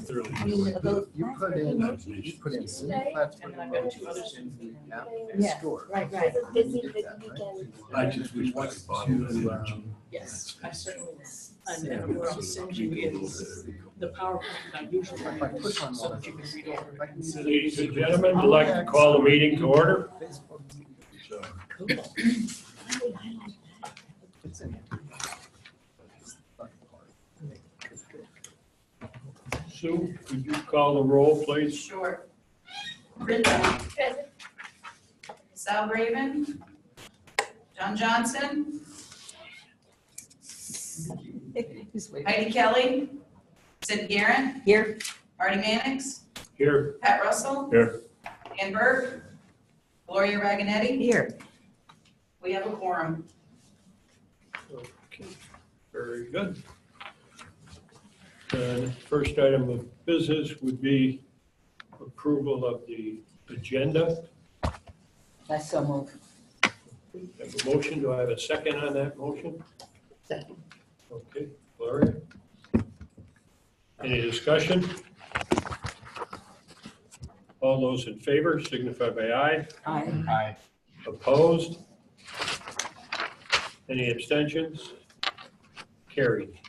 You put in city Plattsburgh And then I've got two others. in the app Yeah, score. right. You get that, right? I just wish I could bottle Yes, I certainly will. And where I'll send you is the PowerPoint that I usually use so that you can read over it and see. Ladies and gentlemen, I'd like to call the meeting to order. It's in here. Sue, could you call the roll, please? Sure. Brenda. Sal Raven. John Johnson. Heidi Kelly. Sid Garrett. Here. Marty Mannix. Here. Pat Russell. Here. Ann Burke. Gloria Raganetti. Here. We have a quorum. Okay, very good. First item of business would be approval of the agenda. I so move. I have a motion. Do I have a second on that motion? Second. Okay, Gloria. Any discussion? All those in favor signify by aye. Aye. Opposed? Any abstentions? Carried.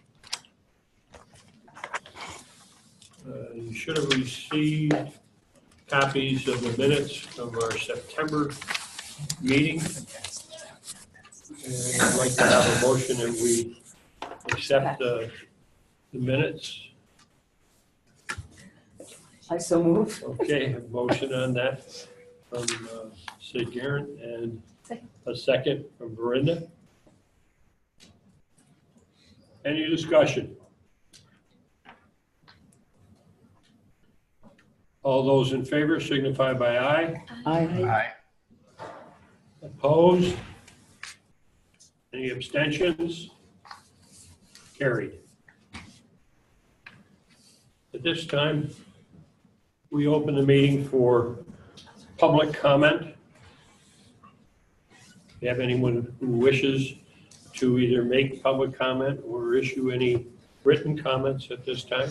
You should have received copies of the minutes from our September meeting. And I'd like to have a motion that we accept the minutes. I so move. Okay, a motion on that from Sid Garrett and a second from Verinda. Any discussion? All those in favor signify by aye. Aye. Opposed? Any abstentions? Carried. At this time, we open the meeting for public comment. If you have anyone who wishes to either make public comment or issue any written comments at this time.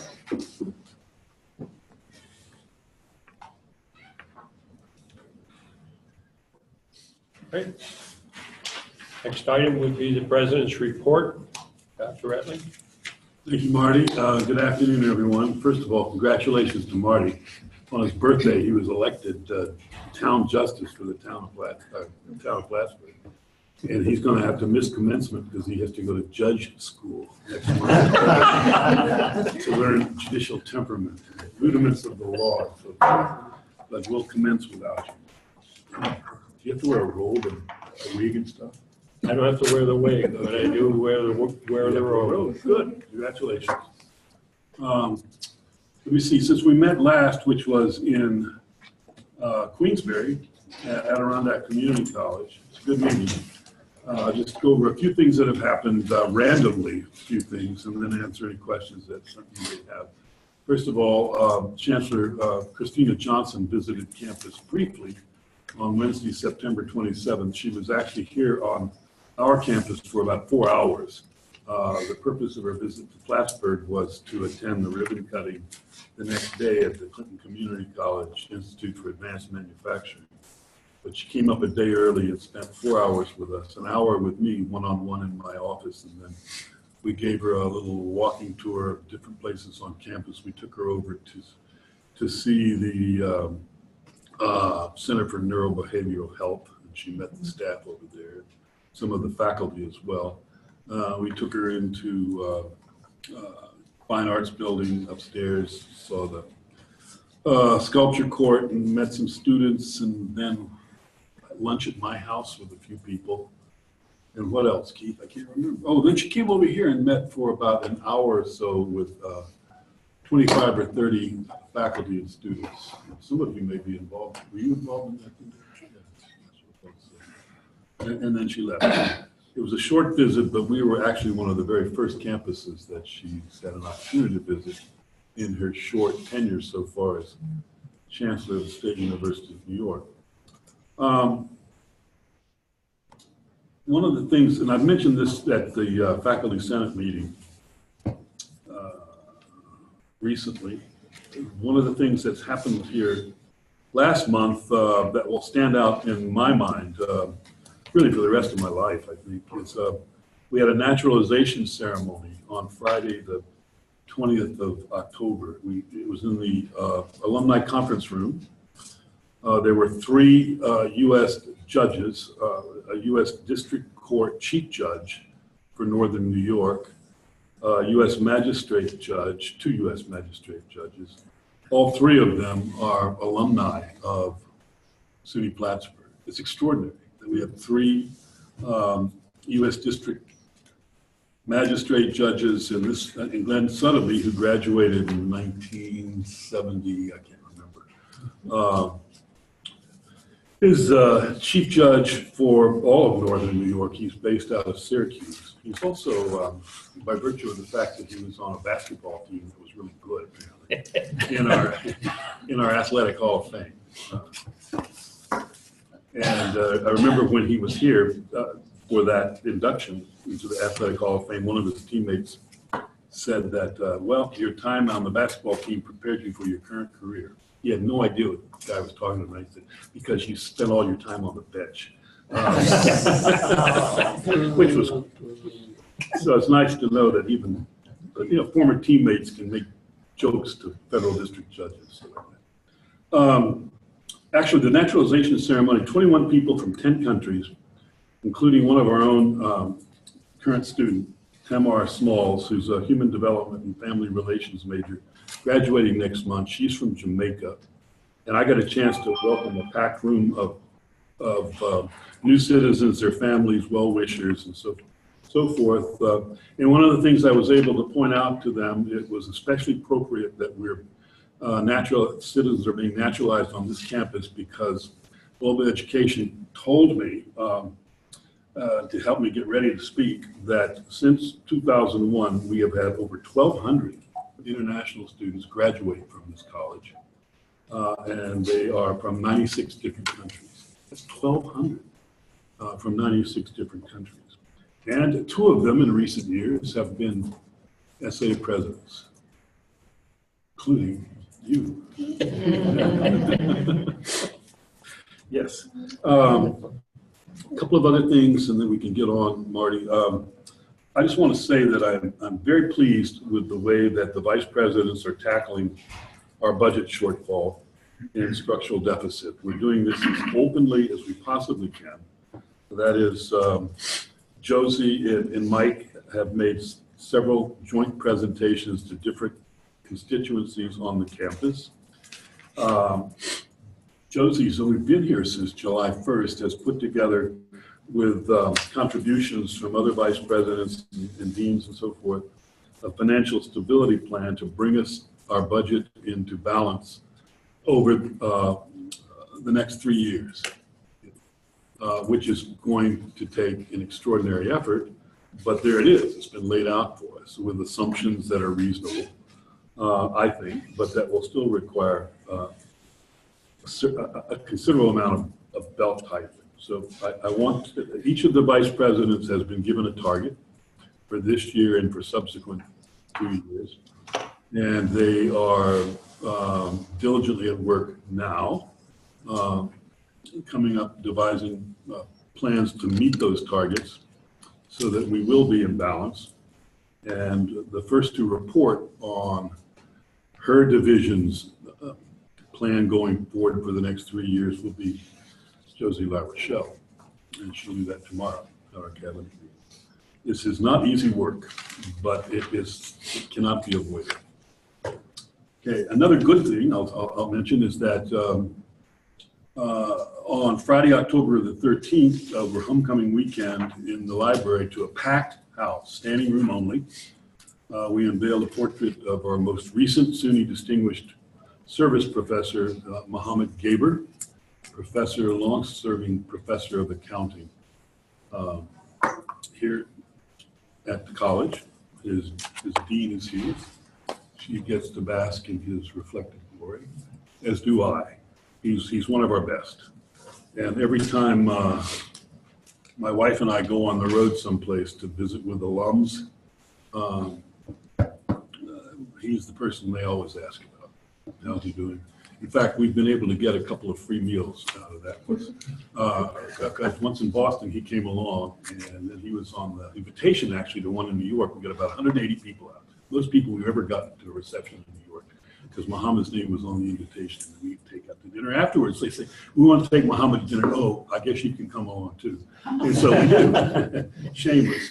Okay. Next item would be the president's report. Dr. Etling. Thank you, Marty. Good afternoon, everyone. First of all, congratulations to Marty. On his birthday, he was elected town justice for the town of Plattsburgh. And he's going to have to miss commencement because he has to go to judge school next month to learn judicial temperament, rudiments of the law. So, but we'll commence without you. Do you have to wear a robe and a wig and stuff? I don't have to wear the wig, but I do wear the robe. Good, congratulations. Let me see, since we met last, which was in Queensbury at Adirondack Community College, it's a good meeting. Just go over a few things that have happened randomly, a few things, and then answer any questions that some of you may have. First of all, Chancellor Christina Johnson visited campus briefly on Wednesday, September 27th. She was actually here on our campus for about 4 hours. The purpose of her visit to Plattsburgh was to attend the ribbon cutting the next day at the Clinton Community College Institute for Advanced Manufacturing. But she came up a day early and spent 4 hours with us, an hour with me one-on-one in my office, and then we gave her a little walking tour of different places on campus. We took her over to see the Center for Neurobehavioral Health, and she met the staff over there, some of the faculty as well. We took her into Fine Arts Building upstairs, saw the sculpture court and met some students, and then lunch at my house with a few people. And what else, Keith? I can't remember. Oh, then she came over here and met for about an hour or so with 25 or 30 faculty and students. Some of you may be involved. Were you involved in that? Yeah. And then she left. It was a short visit, but we were actually one of the very first campuses that she's had an opportunity to visit in her short tenure so far as Chancellor of the State University of New York. One of the things, and I've mentioned this at the Faculty Senate meeting recently, one of the things that's happened here last month that will stand out in my mind, really for the rest of my life, I think, is we had a naturalization ceremony on Friday, the 20th of October. It was in the alumni conference room. There were 3 U.S. judges, a U.S. District Court Chief Judge for Northern New York, U.S. Magistrate Judge, 2 U.S. Magistrate Judges. All 3 of them are alumni of SUNY Plattsburgh. It's extraordinary that we have 3 U.S. District Magistrate Judges in Glenn Sotheby, who graduated in 1970, I can't remember. Is Chief Judge for all of Northern New York. He's based out of Syracuse. He's also, by virtue of the fact that he was on a basketball team that was really good, in our Athletic Hall of Fame. And I remember when he was here for that induction into the Athletic Hall of Fame, one of his teammates said that, well, your time on the basketball team prepared you for your current career. He had no idea what the guy was talking about. He said, because you spent all your time on the bench. Which was, so it's nice to know that even, former teammates can make jokes to federal district judges. Actually, the naturalization ceremony, 21 people from 10 countries, including one of our own current student, Tamara Smalls, who's a human development and family relations major, graduating next month. She's from Jamaica. And I got a chance to welcome a packed room of new citizens, their families, well-wishers, and so forth. And one of the things I was able to point out to them, it was especially appropriate that we're natural citizens are being naturalized on this campus because Global Education told me to help me get ready to speak that since 2001, we have had over 1,200 international students graduate from this college. And they are from 96 different countries. That's 1,200 from 96 different countries. And 2 of them in recent years have been SA presidents, including you. Yes. A couple of other things, and then we can get on, Marty. I just want to say that I'm very pleased with the way that the vice presidents are tackling our budget shortfall and structural deficit. We're doing this as openly as we possibly can. That is, Josie and Mike have made several joint presentations to different constituencies on the campus. Josie, so we've been here since July 1st, has put together with contributions from other vice presidents and deans and so forth, a financial stability plan to bring us our budget into balance over the next 3 years, which is going to take an extraordinary effort, but there it is. It's been laid out for us with assumptions that are reasonable, I think, but that will still require a considerable amount of belt tightening. So I want, each of the vice presidents has been given a target for this year and for subsequent 2 years. And they are diligently at work now, coming up, devising plans to meet those targets so that we will be in balance. And the first to report on her division's plan going forward for the next 3 years will be Josie LaRochelle, and she'll do that tomorrow at our cabinet meeting. This is not easy work, but it cannot be avoided. Okay, another good thing I'll mention is that on Friday, October the 13th, over homecoming weekend in the library, to a packed house, standing room only, we unveiled a portrait of our most recent SUNY Distinguished Service Professor, Mohammed Gaber, professor, long-serving professor of accounting here at the college. His dean is here. She gets to bask in his reflected glory, as do I. He's one of our best. And every time my wife and I go on the road someplace to visit with alums, he's the person they always ask about. How's he doing? In fact, we've been able to get a couple of free meals out of that. Because once in Boston, he came along, and then he was on the invitation, actually, to one in New York. We got about 180 people out. Most people we've ever gotten to a reception in New York, because Muhammad's name was on the invitation, and we take out to dinner. Afterwards, they say, we want to take Muhammad to dinner. Oh, I guess you can come along, too. And so we do. Shameless.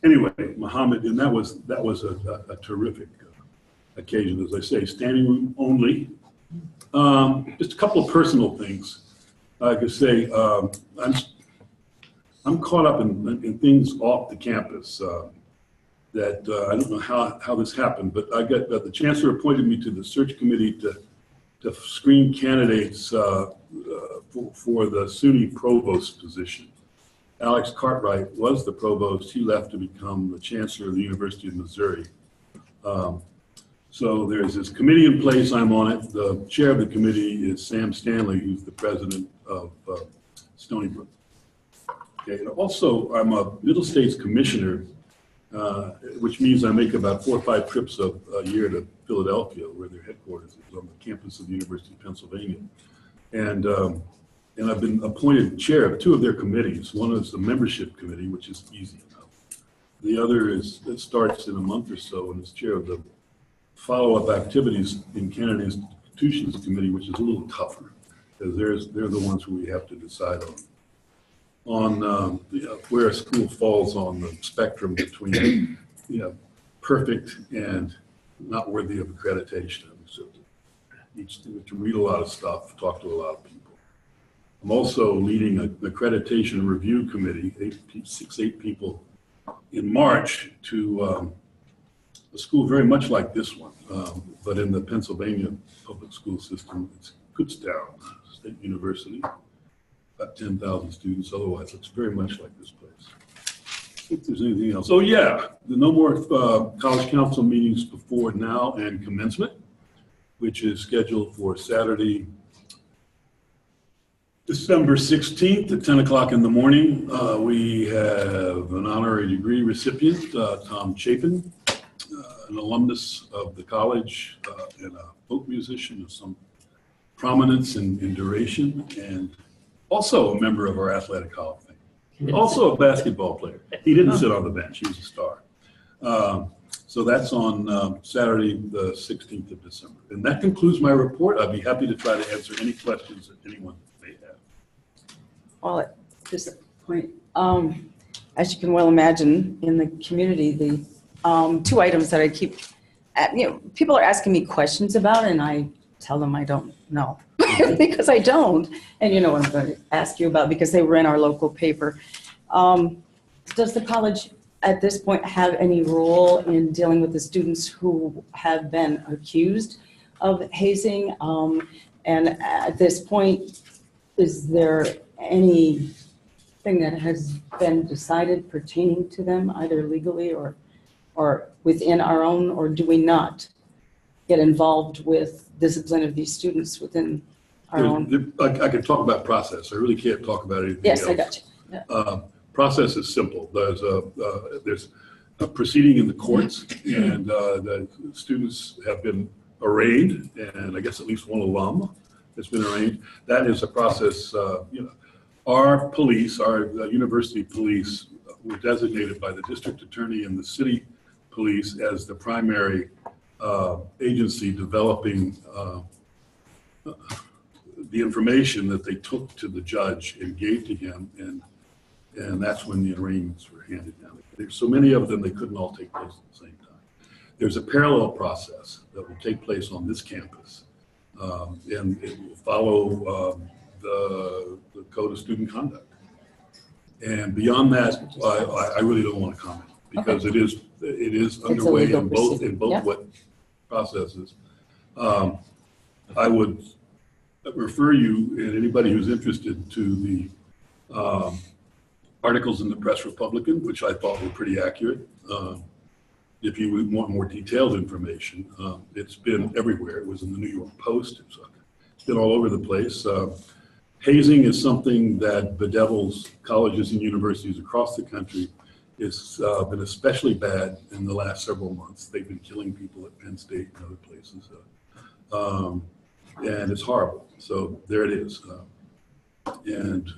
Anyway, Muhammad, and that was a terrific occasion, as I say, standing room only. Just a couple of personal things. I could say I'm caught up in things off the campus that I don't know how this happened, but I got the chancellor appointed me to the search committee to screen candidates for the SUNY provost position. Alex Cartwright was the provost. He left to become the chancellor of the University of Missouri. So there's this committee in place. I'm on it. The chair of the committee is Sam Stanley, who's the president of Stony Brook. Okay. And also, I'm a Middle States commissioner, which means I make about 4 or 5 trips a year to Philadelphia, where their headquarters is, on the campus of the University of Pennsylvania. And I've been appointed chair of 2 of their committees. One is the membership committee, which is easy enough. The other it starts in a month or so, and is chair of the follow-up activities in Canada Institutions Committee, which is a little tougher, because they're the ones who we have to decide on where a school falls on the spectrum between perfect and not worthy of accreditation. So to read a lot of stuff, talk to a lot of people. I'm also leading an accreditation review committee, 8 people, in March to a school very much like this one, but in the Pennsylvania public school system. It's Kutztown State University, about 10,000 students. Otherwise, it's very much like this place. I think there's anything else. Oh yeah, no more college council meetings before now and commencement, which is scheduled for Saturday, December 16th at 10 o'clock in the morning. We have an honorary degree recipient, Tom Chapin, an alumnus of the college and a folk musician of some prominence and duration, and also a member of our athletic hall of fame. Also a basketball player. He didn't sit on the bench, he was a star. So that's on Saturday, the 16th of December. And that concludes my report. I'd be happy to try to answer any questions that anyone may have. Well, at this point, as you can well imagine, in the community, the 2 items that I keep, people are asking me questions about, and I tell them I don't know because I don't. And you know what I'm going to ask you about, because they were in our local paper. Does the college at this point have any role in dealing with the students who have been accused of hazing? And at this point, is there anything that has been decided pertaining to them, either legally or within our own, or do we not get involved with discipline of these students within our own? I can talk about process. I really can't talk about anything Yes, else. I got you. Yeah. Process is simple. There's a proceeding in the courts, and the students have been arraigned, and I guess at least one alum has been arraigned. That is a process. Our police, our university police, were designated by the district attorney and the city police as the primary agency developing the information that they took to the judge and gave to him, and that's when the arraignments were handed down. There's so many of them, they couldn't all take place at the same time. There's a parallel process that will take place on this campus, and it will follow the Code of Student Conduct. And beyond that, I really don't want to comment, because it is underway in both what processes. I would refer you and anybody who's interested to the articles in the Press Republican, which I thought were pretty accurate. If you would want more detailed information, it's been everywhere. It was in the New York Post. It's been all over the place. Hazing is something that bedevils colleges and universities across the country. It's been especially bad in the last several months. They've been killing people at Penn State and other places. And it's horrible. So there it is. And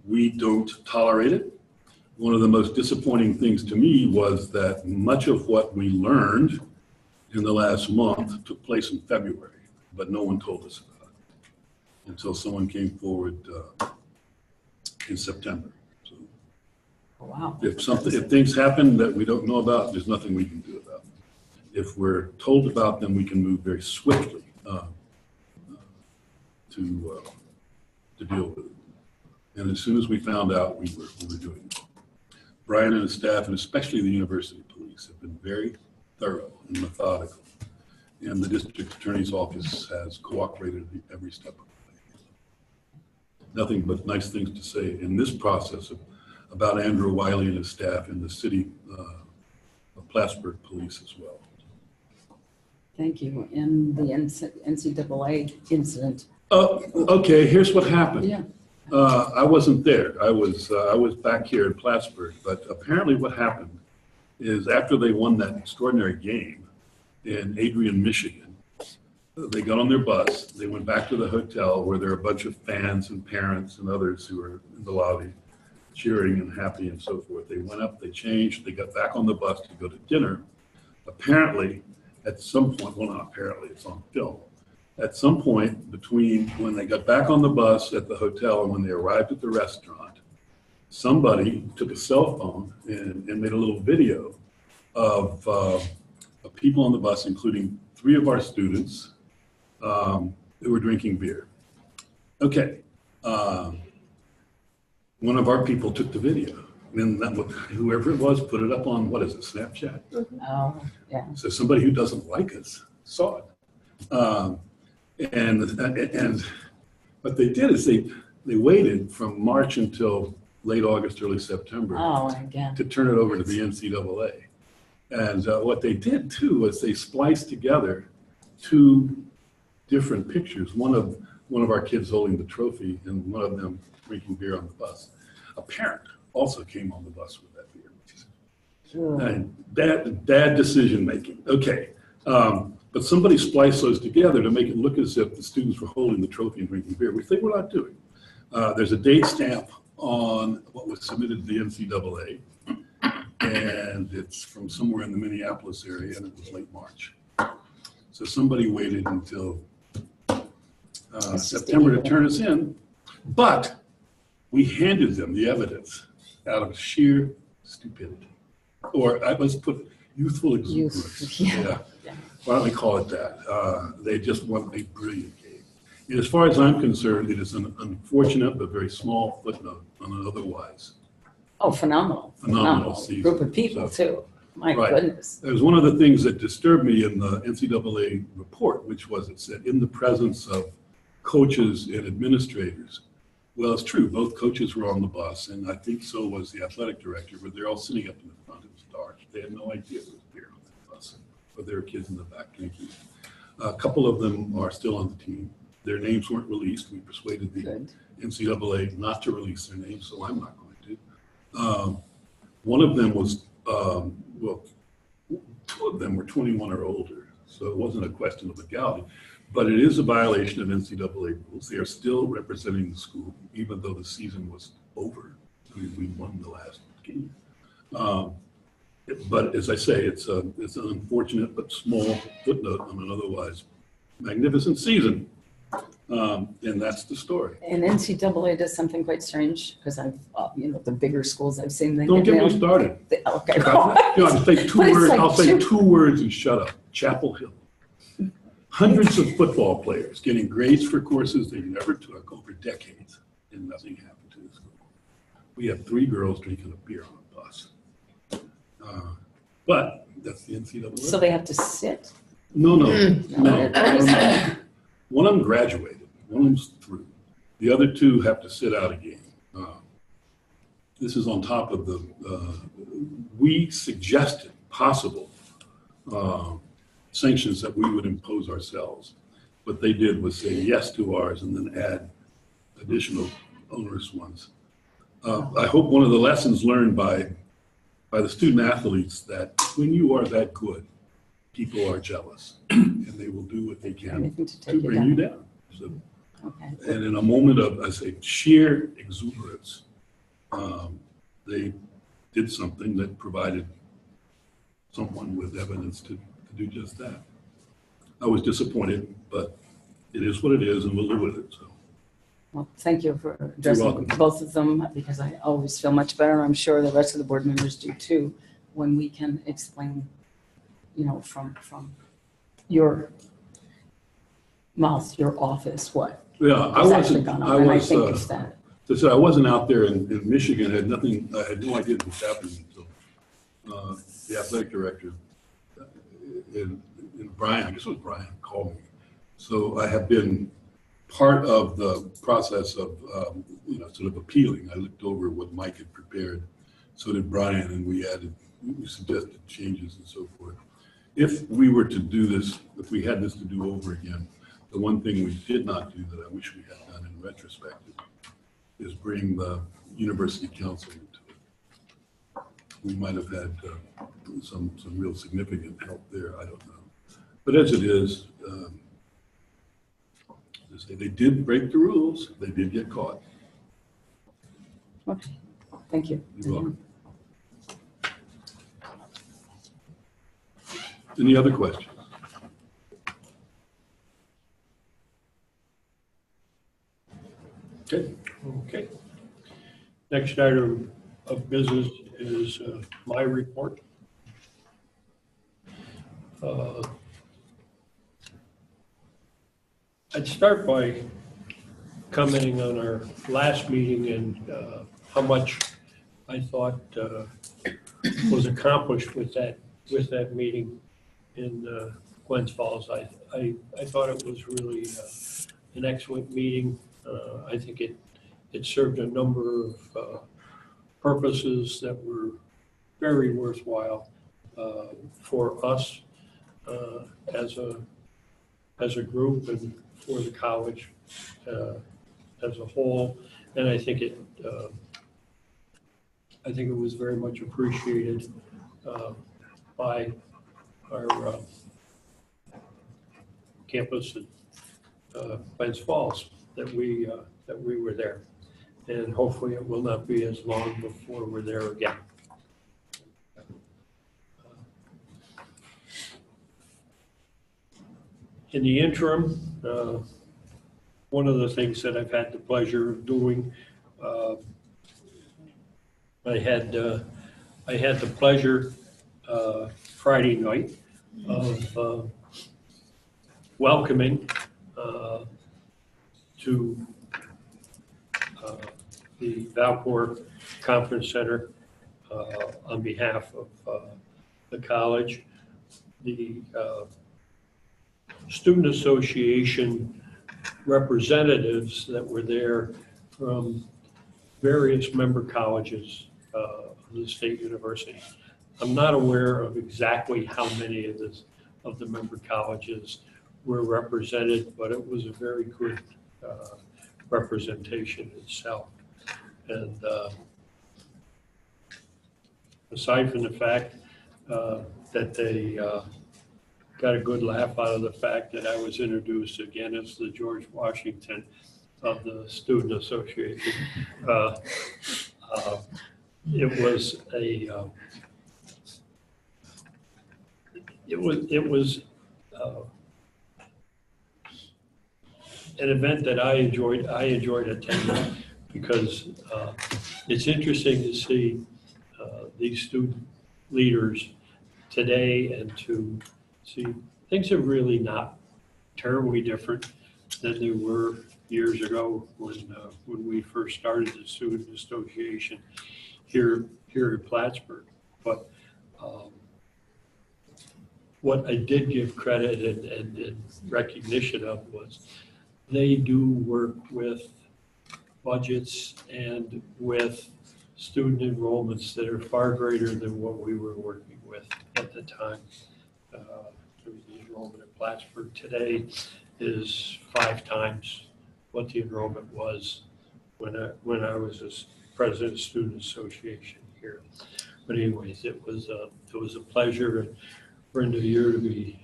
we don't tolerate it. One of the most disappointing things to me was that much of what we learned in the last month took place in February, but no one told us about it until someone came forward in September. So Oh, wow. if things happen that we don't know about, there's nothing we can do about them. If we're told about them, we can move very swiftly to deal with it. And as soon as we found out, we were doing it. Brian and his staff, and especially the university police, have been very thorough and methodical. And the district attorney's office has cooperated every step of the way. Nothing but nice things to say in this process about Andrew Wiley and his staff and the city of Plattsburgh Police as well. Thank you. And the NCAA incident. Okay, here's what happened. Yeah. I wasn't there. I was back here in Plattsburgh, but apparently what happened is after they won that extraordinary game in Adrian, Michigan, they got on their bus, they went back to the hotel where there were a bunch of fans and parents and others who were in the lobby cheering and happy and so forth. They went up, they changed, they got back on the bus to go to dinner. Apparently, at some point, well, not apparently, it's on film. At some point between when they got back on the bus at the hotel and when they arrived at the restaurant, somebody took a cell phone and made a little video of people on the bus, including 3 of our students who were drinking beer. Okay, one of our people took the video. And then whoever it was put it up on, what is it, Snapchat? Oh, yeah. So somebody who doesn't like us saw it. And what they did is they waited from March until late August, early September Again. to turn it over to the NCAA. And what they did too was they spliced together 2 different pictures. One of our kids holding the trophy and one of them drinking beer on the bus. A parent also came on the bus with that beer. And bad decision making. Okay. But somebody spliced those together to make it look as if the students were holding the trophy and drinking beer, which they were not doing. There's a date stamp on what was submitted to the NCAA, and it's from somewhere in the Minneapolis area, and it was late March. So somebody waited until September to turn us in, but we handed them the evidence out of sheer stupidity, or let's put youthful exuberance. Yeah. Why don't we call it that? They just won a brilliant game. And as far as I'm concerned, it is an unfortunate but very small footnote on an otherwise Phenomenal season. Group of people too. My goodness. It was one of the things that disturbed me in the NCAA report, which was it said in the presence of coaches and administrators. Well, it's true. Both coaches were on the bus, and I think so was the athletic director, but they're all sitting up in the front. It was dark. They had no idea there was beer on that bus, but there were kids in the back drinking. A couple of them are still on the team. Their names weren't released. We persuaded the NCAA not to release their names, so I'm not going to. One of them was, well, 2 of them were 21 or older, so it wasn't a question of legality. But it is a violation of NCAA rules. They are still representing the school, even though the season was over. We won the last game. But as I say, it's an unfortunate but small footnote on an otherwise magnificent season. And that's the story. And NCAA does something quite strange because I've, the bigger schools I've seen. Don't get me started. Okay. I'll say 2 words. I'll say 2 words and shut up. Chapel Hill. Hundreds of football players getting grades for courses they never took over decades, and nothing happened to the school. We have 3 girls drinking a beer on a bus. But that's the NCAA. So they have to sit? No. One of them graduated. One of them's through. The other 2 have to sit out a game. This is on top of the, we suggested possible sanctions that we would impose ourselves. What they did was say yes to ours and then add additional onerous ones. I hope one of the lessons learned by the student athletes that when you are that good, people are jealous and they will do what they can Anything to to take you bring you down. down. So, Okay. and in a moment of, I say, sheer exuberance, they did something that provided someone with evidence to do just that. I was disappointed, but it is what it is, and we'll live with it. So, Well, thank you for addressing welcome. both of them, because I always feel much better. I'm sure the rest of the board members do too, when we can explain, you know, from your mouth, your office, what yeah, I has actually wasn't. gone I on. And I was. think it's that. As I said, I wasn't out there in Michigan. I had nothing. I had no idea what was happening until the athletic director in Brian. I guess it was Brian called me. So I have been part of the process of, you know, sort of appealing. I looked over what Mike had prepared. So did Brian, and we suggested changes and so forth. If we were to do this, if we had this to do over again, the one thing we did not do that I wish we had done in retrospect is bring the university council into it. We might have had some real significant help there. I don't know. But as it is, they did break the rules. They did get caught. Okay, thank you. You're welcome. Any other questions? Okay. Okay. Next item of business is my report. I'd start by commenting on our last meeting and how much I thought was accomplished with that meeting in Glens Falls. I thought it was really an excellent meeting. I think it served a number of purposes that were very worthwhile for us as a group and for the college as a whole. And I think it was very much appreciated by our campus at Glens Falls that we were there. And hopefully it will not be as long before we're there again. In the interim, one of the things that I've had the pleasure of doing, I had the pleasure Friday night of welcoming to the Valcourt Conference Center on behalf of the college, the Student Association representatives that were there from various member colleges of the state university. I'm not aware of exactly how many of the member colleges were represented, but it was a very good representation itself. And aside from the fact that they got a good laugh out of the fact that I was introduced again as the George Washington of the Student Association, it was an event that I enjoyed attending, because it's interesting to see these student leaders today and to see things are really not terribly different than they were years ago when we first started the Student Association here in Plattsburgh. But what I did give credit and recognition of was they do work with budgets and with student enrollments that are far greater than what we were working with at the time. The enrollment in Plattsburgh today is 5 times what the enrollment was when I was as president of the Student Association here. But anyways, it was a pleasure. Brenda, you're to be,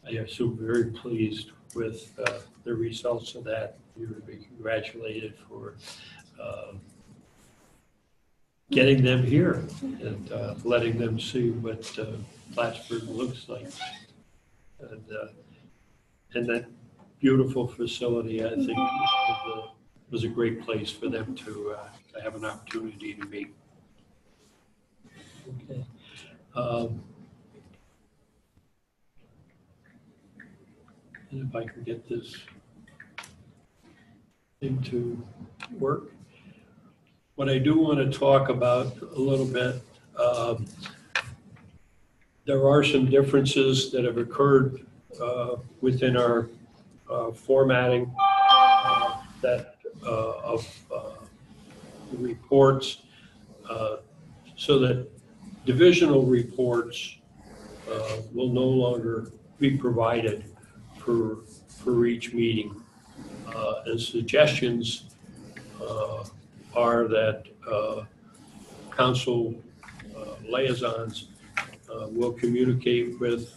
I assume very pleased with the results of that. You're to be congratulated for getting them here and letting them see what Plattsburgh looks like. And that beautiful facility, I think, was a great place for them to have an opportunity to meet. Okay. And if I can get this thing to work. What I do want to talk about a little bit, there are some differences that have occurred within our formatting of reports, so that divisional reports will no longer be provided for each meeting. And suggestions are that council liaisons will communicate with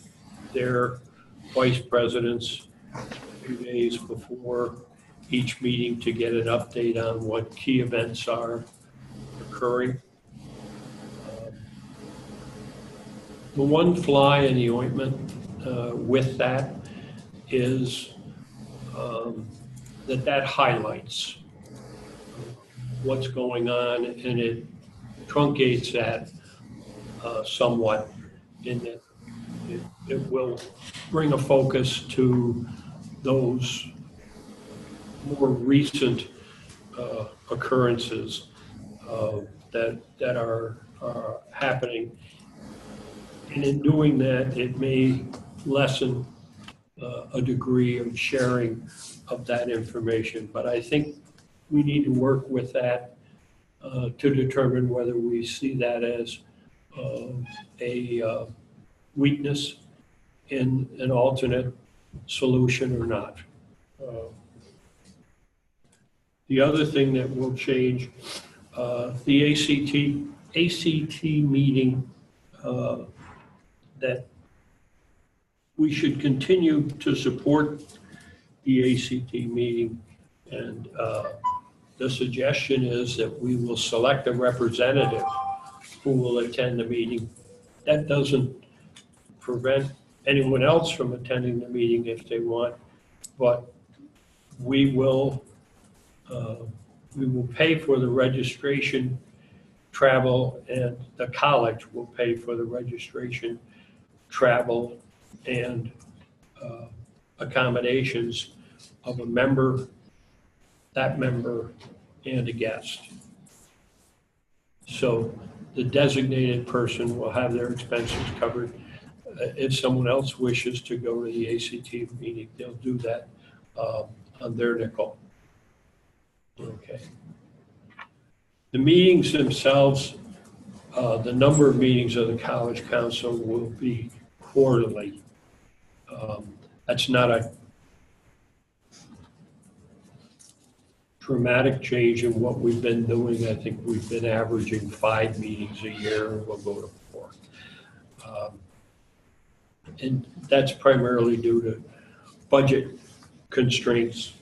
their vice presidents a few days before each meeting to get an update on what key events are occurring. The one fly in the ointment with that is that highlights what's going on, and it truncates that somewhat in that it will bring a focus to those more recent occurrences that are happening. And in doing that, it may lessen a degree of sharing of that information. But I think we need to work with that to determine whether we see that as a weakness in an alternate solution or not. The other thing that will change, the ACT meeting, that we should continue to support the ACT meeting, and the suggestion is that we will select a representative who will attend the meeting. That doesn't prevent anyone else from attending the meeting if they want, but we will pay for the registration, travel, and the college will pay for the registration, travel, and accommodations of a member, that member, and a guest. So the designated person will have their expenses covered. If someone else wishes to go to the ACT meeting, they'll do that on their nickel. Okay. The meetings themselves, the number of meetings of the College Council will be quarterly. That's not a dramatic change in what we've been doing. I think we've been averaging 5 meetings a year, and we'll go to 4. And that's primarily due to budget constraints.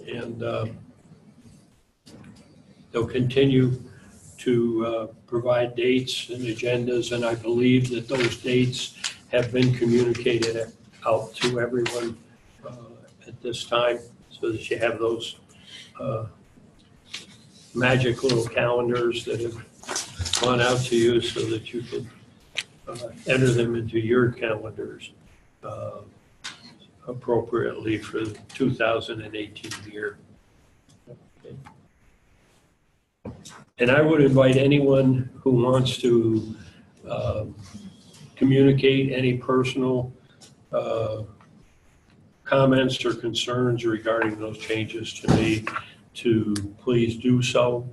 And they'll continue to provide dates and agendas, and I believe that those dates have been communicated out to everyone at this time, so that you have those magic little calendars that have gone out to you so that you can enter them into your calendars appropriately for the 2018 year. Okay. And I would invite anyone who wants to communicate any personal comments or concerns regarding those changes to me to please do so.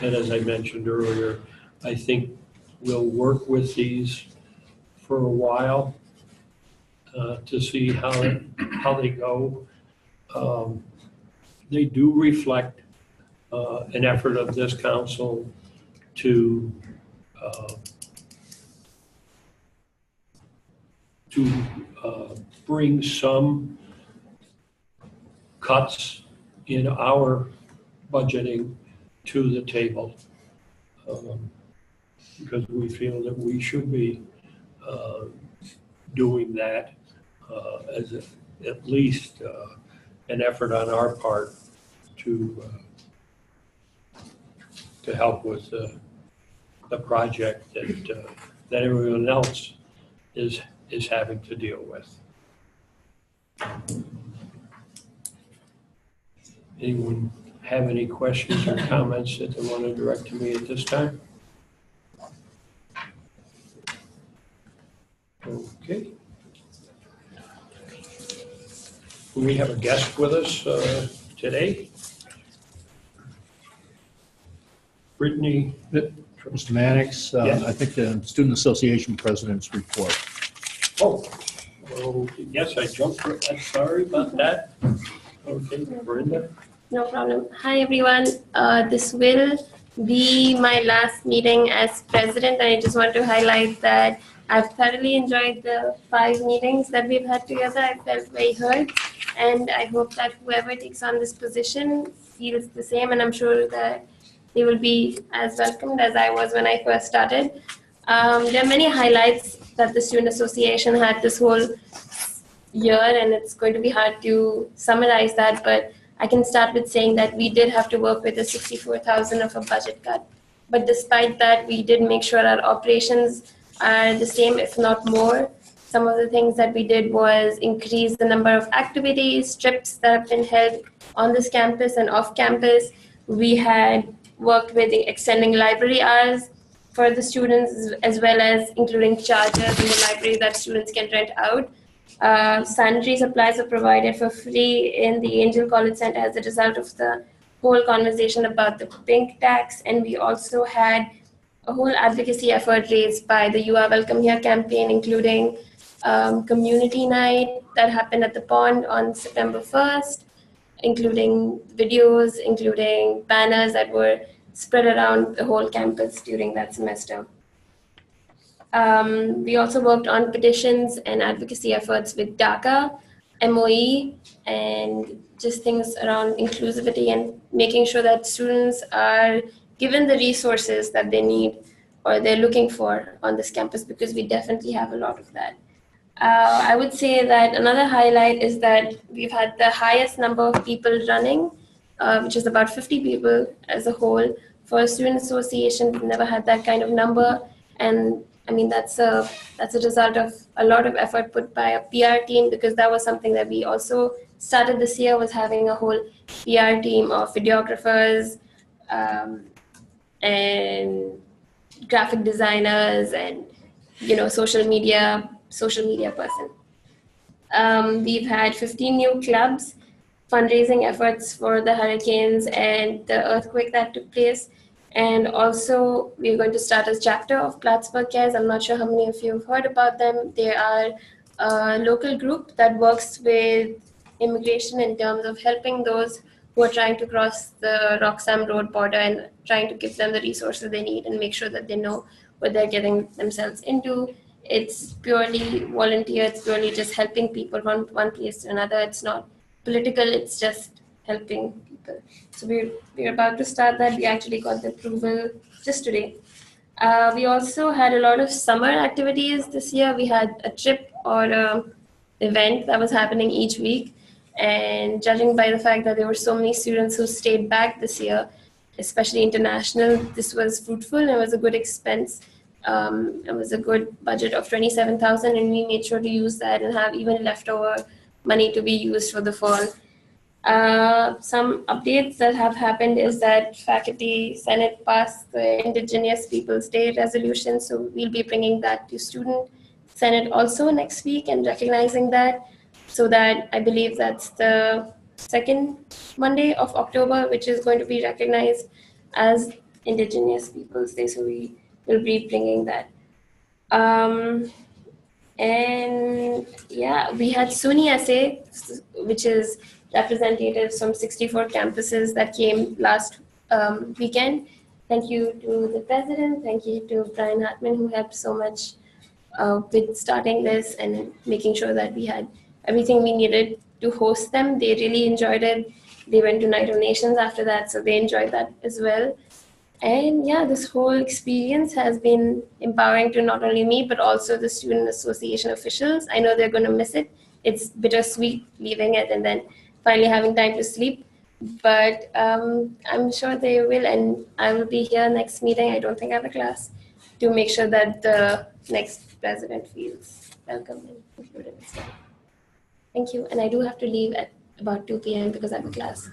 And as I mentioned earlier, I think we'll work with these for a while to see how they go. they do reflect an effort of this council to bring some cuts in our budgeting to the table, because we feel that we should be doing that as at least an effort on our part to help with the project that everyone else is having to deal with. Anyone have any questions or comments that they want to direct to me at this time? Okay. We have a guest with us today. Brittany. Mr. Mannix, Yes. I think the Student Association President's report. Oh, yes, I jumped. I'm sorry about that. Okay, Brenda. No problem. Hi, everyone. This will be my last meeting as president. I just want to highlight that I've thoroughly enjoyed the 5 meetings that we've had together. I felt very heard, and I hope that whoever takes on this position feels the same, and I'm sure that they will be as welcomed as I was when I first started. There are many highlights that the Student Association had this whole year, and it's going to be hard to summarize that, but I can start with saying that we did have to work with a 64,000 of a budget cut. But despite that, we did make sure our operations are the same, if not more. Some of the things that we did was increase the number of activities, trips that have been held on this campus and off campus. We had worked with extending library hours for the students, as well as including chargers in the library that students can rent out. Sanitary supplies are provided for free in the Angel College Center as a result of the whole conversation about the pink tax. And we also had a whole advocacy effort raised by the You Are Welcome Here campaign, including community night that happened at the pond on September 1st, including videos, including banners that were spread around the whole campus during that semester. We also worked on petitions and advocacy efforts with DACA, MOE, and just things around inclusivity and making sure that students are given the resources that they need or they're looking for on this campus, because we definitely have a lot of that. I would say that another highlight is that we've had the highest number of people running, which is about 50 people as a whole. For a student association, we've never had that kind of number. And I mean, that's a result of a lot of effort put by a PR team, because that was something that we also started this year, was having a whole PR team of videographers and graphic designers and, social media person. We've had 15 new clubs, fundraising efforts for the hurricanes and the earthquake that took place. And also, we're going to start a chapter of Plattsburgh Cares. I'm not sure how many of you have heard about them. They are a local group that works with immigration in terms of helping those who are trying to cross the Roxham Road border and trying to give them the resources they need and make sure that they know what they're getting themselves into. It's purely volunteer. It's purely just helping people from one place to another. It's not political. It's just helping people. So we're about to start that. We actually got the approval just today. We also had a lot of summer activities this year. We had a trip or an event that was happening each week. And judging by the fact that there were so many students who stayed back this year, especially international, this was fruitful and it was a good expense. It was a good budget of 27,000, and we made sure to use that and have even leftover money to be used for the fall. Some updates that have happened is that Faculty Senate passed the Indigenous Peoples Day resolution, so we'll be bringing that to Student Senate also next week and recognizing that, so that I believe that's the second Monday of October, which is going to be recognized as Indigenous Peoples Day, so we will be bringing that. And yeah, we had SUNY essay, which is representatives from 64 campuses that came last weekend. Thank you to the president. Thank you to Brian Hartman, who helped so much with starting this and making sure that we had everything we needed to host them. They really enjoyed it. They went to Night of Nations after that, so they enjoyed that as well. And yeah, this whole experience has been empowering to not only me, but also the Student Association officials. I know they're going to miss it. It's bittersweet leaving it and then finally having time to sleep. But I'm sure they will, and I will be here next meeting. I don't think I have a class, to make sure that the next president feels welcome and included as well. Thank you. And I do have to leave at about 2 p.m. because I have a class.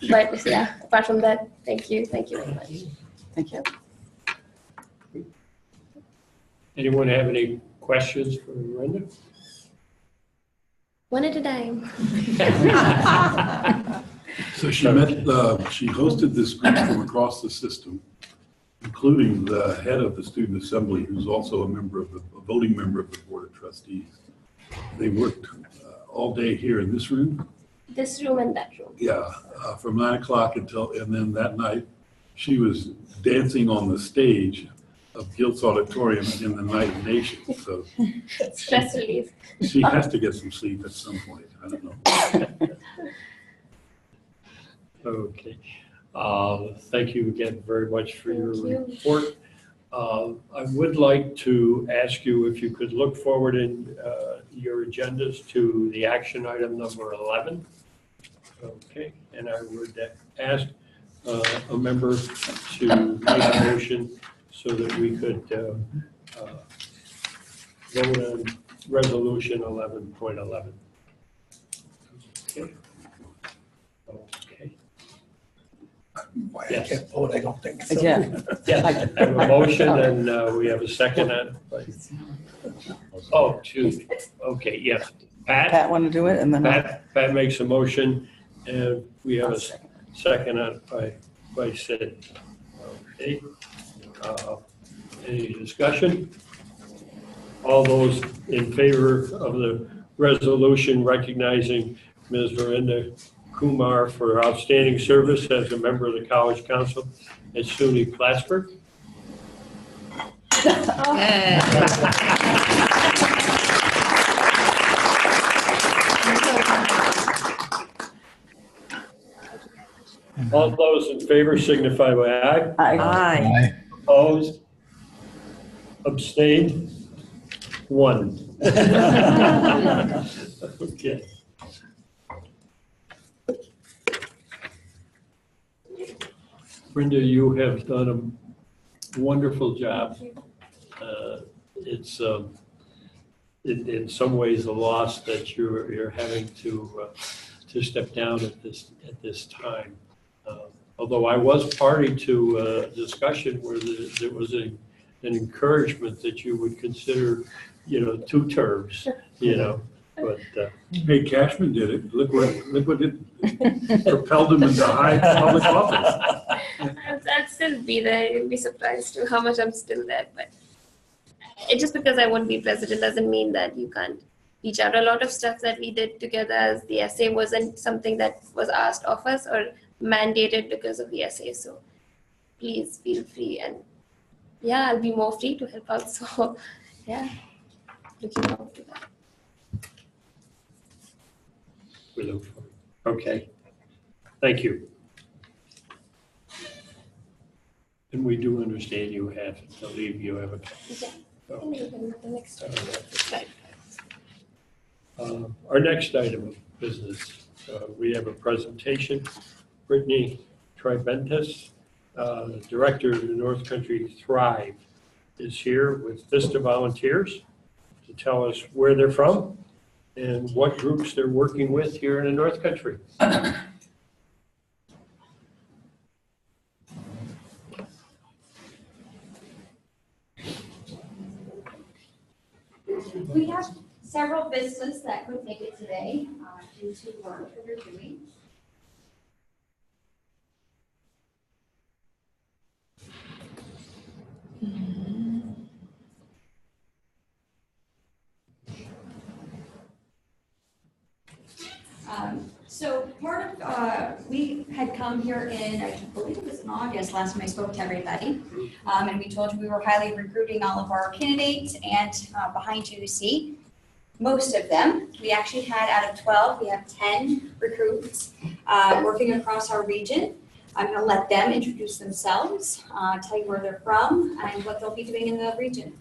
But yeah, apart from that, thank you. Thank you very much. Thank you. Anyone have any questions for Miranda? One at a time. So she she hosted this group from across the system, including the head of the Student Assembly, who's also a voting member of the Board of Trustees. They worked all day here in this room. This room and that room. Yeah, from 9 o'clock and then that night, she was dancing on the stage of Gilt's Auditorium in the Night of Nations. So Stress relief. she has to get some sleep at some point. I don't know. Okay. Thank you again very much for your report. I would like to ask you if you could look forward in your agendas to the action item number 11. Okay, and I would ask a member to make a motion so that we could vote on resolution 11.11. Okay. Okay. Why Yes. I can't vote, I don't think so. Yeah. Yes, I have a motion and we have a second on. Oh, two. Okay, yes. Pat want to do it, and then Pat makes a motion and we have a second on by Sid. Okay. Any discussion? All those in favor of the resolution recognizing Ms. Verinda Kumar for outstanding service as a member of the College Council at SUNY Plattsburgh? All those in favor signify by aye. I Opposed? Abstained? 1. Okay. Brenda, you have done a wonderful job. It's in some ways a loss that you're having to step down at this time. Although I was party to a discussion where there was an encouragement that you would consider, 2 terms, but. Hey, Cashman did it. Look what it propelled him into high public office. I'll still be there. You'll be surprised to how much I'm still there. But just because I won't be president doesn't mean that you can't reach out. A lot of stuff that we did together as the essay wasn't something that was asked of us or mandated because of the essay. So please feel free, and yeah, I'll be more free to help out. So yeah, looking forward to that. We look forward. Okay. Thank you. And we do understand you have to leave. You have a. Yeah. Okay. The next Our next item of business, we have a presentation. Brittany Tribentis, Director of the North Country Thrive, is here with Vista Volunteers to tell us where they're from and what groups they're working with here in the North Country. We have several vistas that could make it today due to work that they're doing. So part here in, I believe it was in August, last time I spoke to everybody. And we told you we were highly recruiting all of our candidates, and behind you see most of them. We actually had, out of 12, we have 10 recruits working across our region. I'm going to let them introduce themselves, tell you where they're from, and what they'll be doing in the region.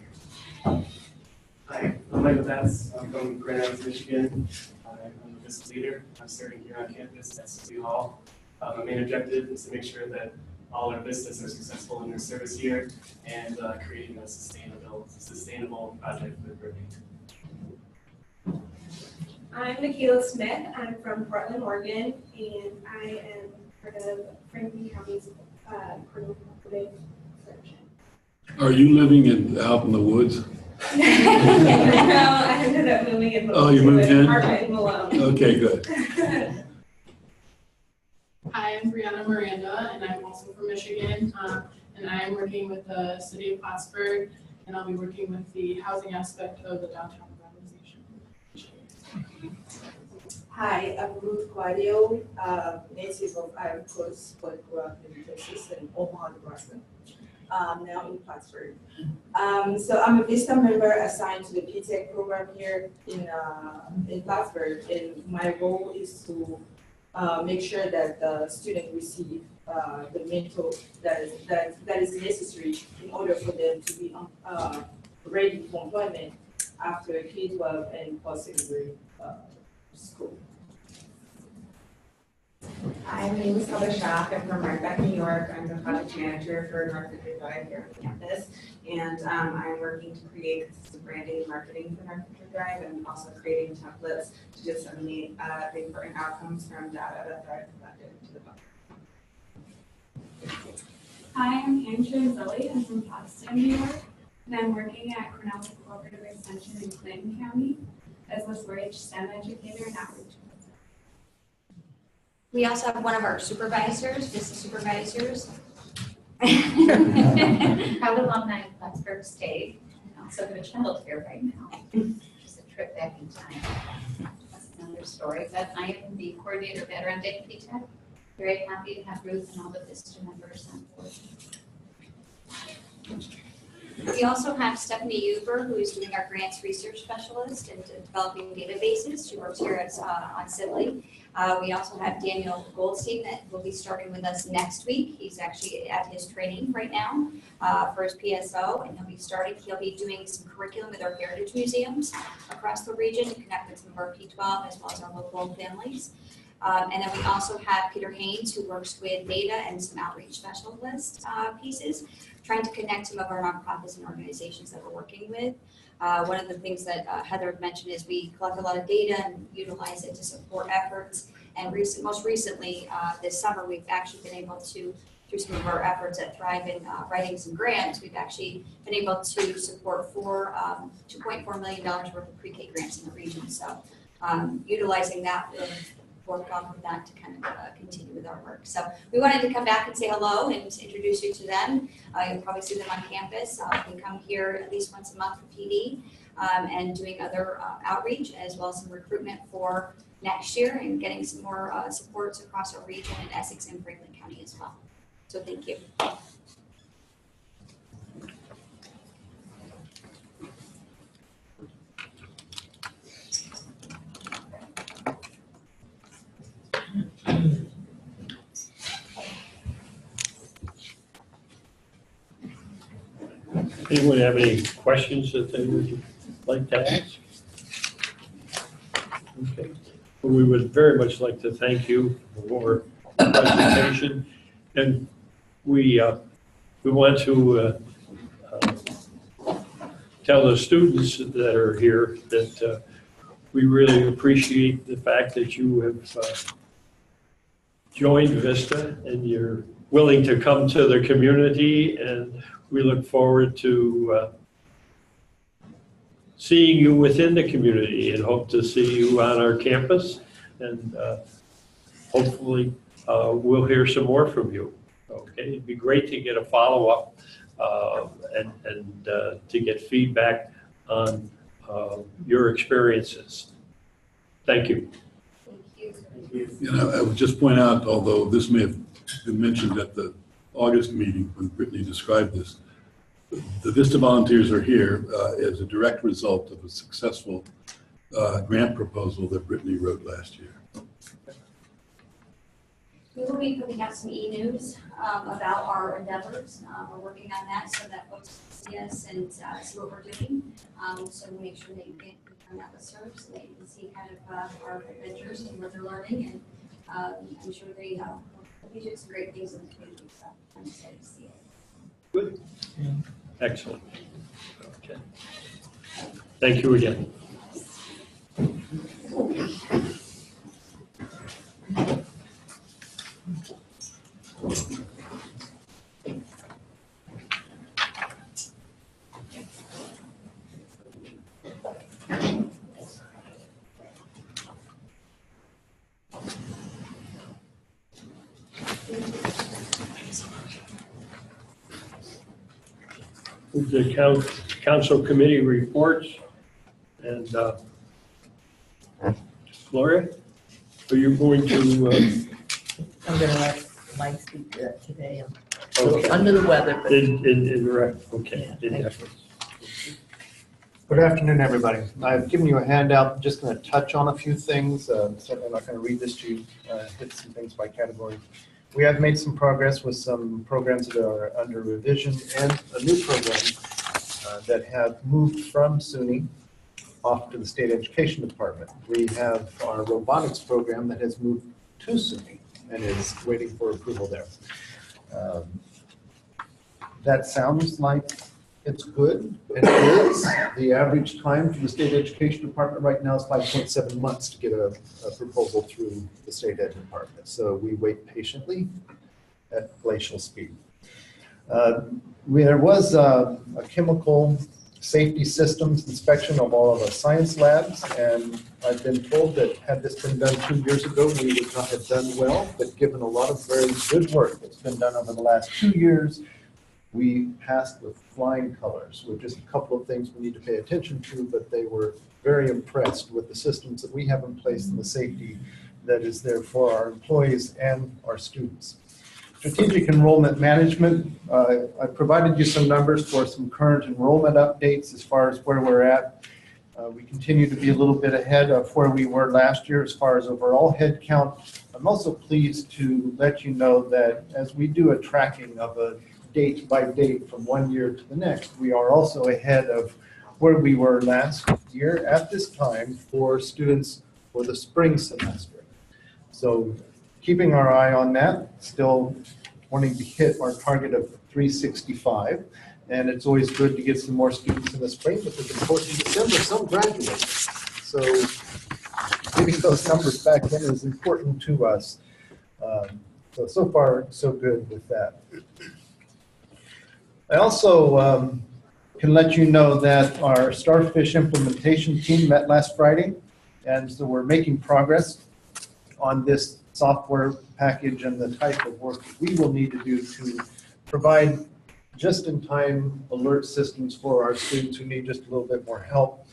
Hi, I'm Michael Batts. I'm from Grand Rapids, Michigan. I'm a business leader. I'm serving here on campus at City Hall. My main objective is to make sure that all our businesses are successful in their service year and creating a sustainable project for the building. I'm Nikita Smith. I'm from Portland, Oregon, and I am part of Franklin County's criminal code section. Are you living out in the woods? No, I ended up moving in. Oh, you moved in? Apartment Malone. Okay, good. Hi, I'm Brianna Miranda, and I'm also from Michigan, and I am working with the City of Plattsburgh, and I'll be working with the housing aspect of the downtown revitalization. Hi, I'm Ruth Guadio, native of Ivory Coast, but grew up in Texas and Omaha, Nebraska. Now in Plattsburgh. So I'm a VISTA member assigned to the PTech program here in Plattsburgh, and my role is to make sure that the student receive the mentor that is necessary in order for them to be ready for employment after K-12 and post-secondary school. Hi, my name is Heather Schaff. I'm from Rhinebeck, New York. I'm the project manager for North Country Drive here on campus. And I'm working to create consistent branding and marketing for North Country Drive, and also creating templates to disseminate the important outcomes from data that Thrive collected to the public. Hi, I'm Andrea Zilli. I'm from Boston, New York, and I'm working at Cornell Cooperative Extension in Clinton County as a 4-H STEM educator and outreach. We also have one of our supervisors, business supervisors. Proud alumni of Plattsburgh State, and also have a child here right now. Just a trip back in time. That's another story, but I am the coordinator of Veteran Day PTech. Very happy to have Ruth and all the VISTA members on board. We also have Stephanie Uber, who is doing our grants research specialist and developing databases. She works here on Sibley. We also have Daniel Goldstein that will be starting with us next week. He's actually at his training right now for his PSO, and he'll be doing some curriculum with our heritage museums across the region to connect with some of our P12 as well as our local families. And then we also have Peter Haynes, who works with data and some outreach specialist pieces, trying to connect some of our nonprofits and organizations that we're working with. One of the things that Heather mentioned is we collect a lot of data and utilize it to support efforts. And most recently, this summer, we've actually been able to, through some of our efforts at Thrive in writing some grants, we've actually been able to support $2.4 million worth of pre-K grants in the region. So utilizing that, work on with that to kind of continue with our work. So we wanted to come back and say hello and introduce you to them. You'll probably see them on campus. They come here at least once a month for PD and doing other outreach as well as some recruitment for next year and getting some more supports across our region in Essex and Franklin County as well. So thank you. Anyone have any questions that they would like to ask? Okay. Well, we would very much like to thank you for the presentation, and we want to tell the students that are here that we really appreciate the fact that you have joined VISTA and you're willing to come to the community, and we look forward to seeing you within the community and hope to see you on our campus, and hopefully we'll hear some more from you. Okay, it'd be great to get a follow-up and to get feedback on your experiences. Thank you. Thank you. And I would just point out, although this may have been mentioned at the August meeting when Brittany described this, the VISTA volunteers are here as a direct result of a successful grant proposal that Brittany wrote last year. We will be putting out some e-news about our endeavors. We're working on that so that folks see us and see what we're doing. So we make sure that you can become that listserv so that you can see kind of our adventures and what they're learning. And I'm sure they do some great things in the community. So I'm excited to see it. Good. Excellent. Okay. Thank you again. The council committee reports, and Gloria, are you going to? I'm going to let Mike speak today. I'm Okay. under the weather, but Okay. Yeah, Good afternoon, everybody. I've given you a handout. I'm just going to touch on a few things. Certainly not going to read this to you, hit some things by category. We have made some progress with some programs that are under revision and a new program that have moved from SUNY off to the State Education Department. We have our robotics program that has moved to SUNY and is waiting for approval there. That sounds like it's good. It is. The average time for the State Education Department right now is 5.7 months to get a proposal through the State Ed Department. So we wait patiently at glacial speed. There was a chemical safety systems inspection of all of the science labs, and I've been told that had this been done 2 years ago, we would not have done well, but given a lot of very good work that's been done over the last 2 years, we passed with flying colors with just a couple of things we need to pay attention to, but they were very impressed with the systems that we have in place and the safety that is there for our employees and our students. Strategic enrollment management, I provided you some numbers for some current enrollment updates as far as where we're at. We continue to be a little bit ahead of where we were last year as far as overall head count. I'm also pleased to let you know that as we do a tracking of a date by date from 1 year to the next, we are also ahead of where we were last year at this time for students for the spring semester. So keeping our eye on that, still wanting to hit our target of 365. And it's always good to get some more students in the spring, because of course in December some graduate. So getting those numbers back in is important to us. So far, so good with that. I also can let you know that our Starfish implementation team met last Friday, and so we're making progress on this software package and the type of work that we will need to do to provide just-in-time alert systems for our students who need just a little bit more help.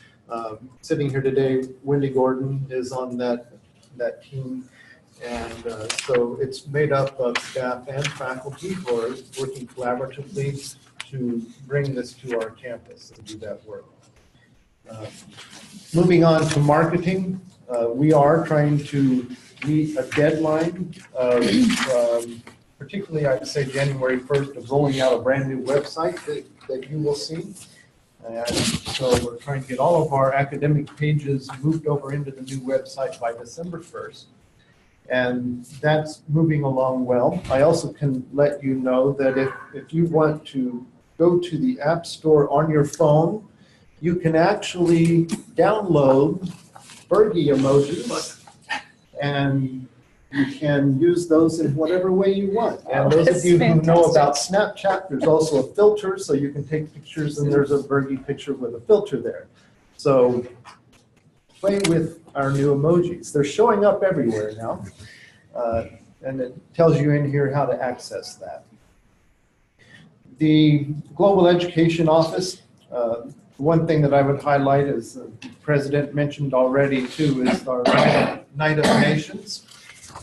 Sitting here today, Wendy Gordon is on that team. And so it's made up of staff and faculty who are working collaboratively to bring this to our campus and do that work. Moving on to marketing, we are trying to meet a deadline of, particularly I'd say January 1st, of rolling out a brand new website that you will see. And so we're trying to get all of our academic pages moved over into the new website by December 1st. And that's moving along well. I also can let you know that if you want to go to the App Store on your phone, you can actually download Fergie emojis, and you can use those in whatever way you want. And those of you who know about Snapchat, there's also a filter, so you can take pictures and there's a Fergie picture with a filter there. So play with our new emojis. They're showing up everywhere now, and it tells you in here how to access that. The Global Education Office One thing that I would highlight, as the President mentioned already too, is our Night of Nations.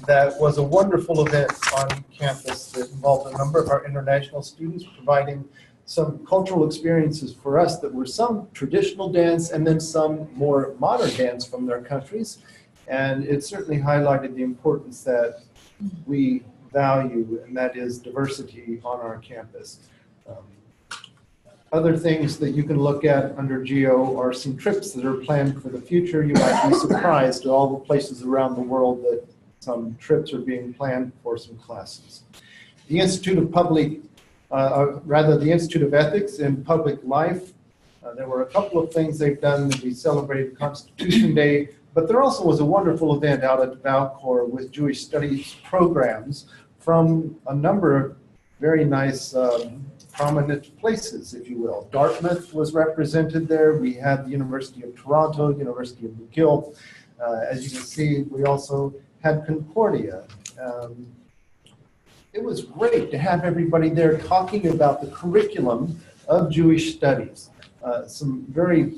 That was a wonderful event on campus that involved a number of our international students providing some cultural experiences for us that were some traditional dance and then some more modern dance from their countries. And it certainly highlighted the importance that we value, and that is diversity on our campus. Other things that you can look at under GEO are some trips that are planned for the future. You might be surprised at all the places around the world that some trips are being planned for some classes. The Institute of the Institute of Ethics in Public Life, there were a couple of things they've done. We celebrated Constitution Day, but there also was a wonderful event out at Valcor with Jewish Studies programs from a number of very nice prominent places, if you will. Dartmouth was represented there. We had the University of Toronto, University of McGill. As you can see, we also had Concordia. It was great to have everybody there talking about the curriculum of Jewish studies. Some very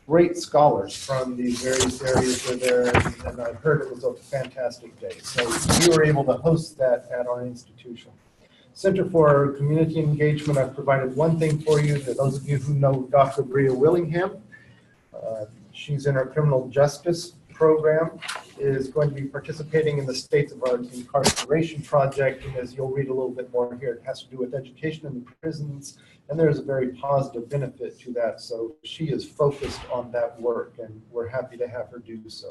great scholars from these various areas were there, and I heard it was a fantastic day. So we were able to host that at our institution. Center for Community Engagement, I've provided one thing for you. For those of you who know Dr. Bria Willingham, she's in our criminal justice program, is going to be participating in the States of Our Incarceration Project. And as you'll read a little bit more here, it has to do with education in the prisons, and there's a very positive benefit to that. So she is focused on that work, and we're happy to have her do so.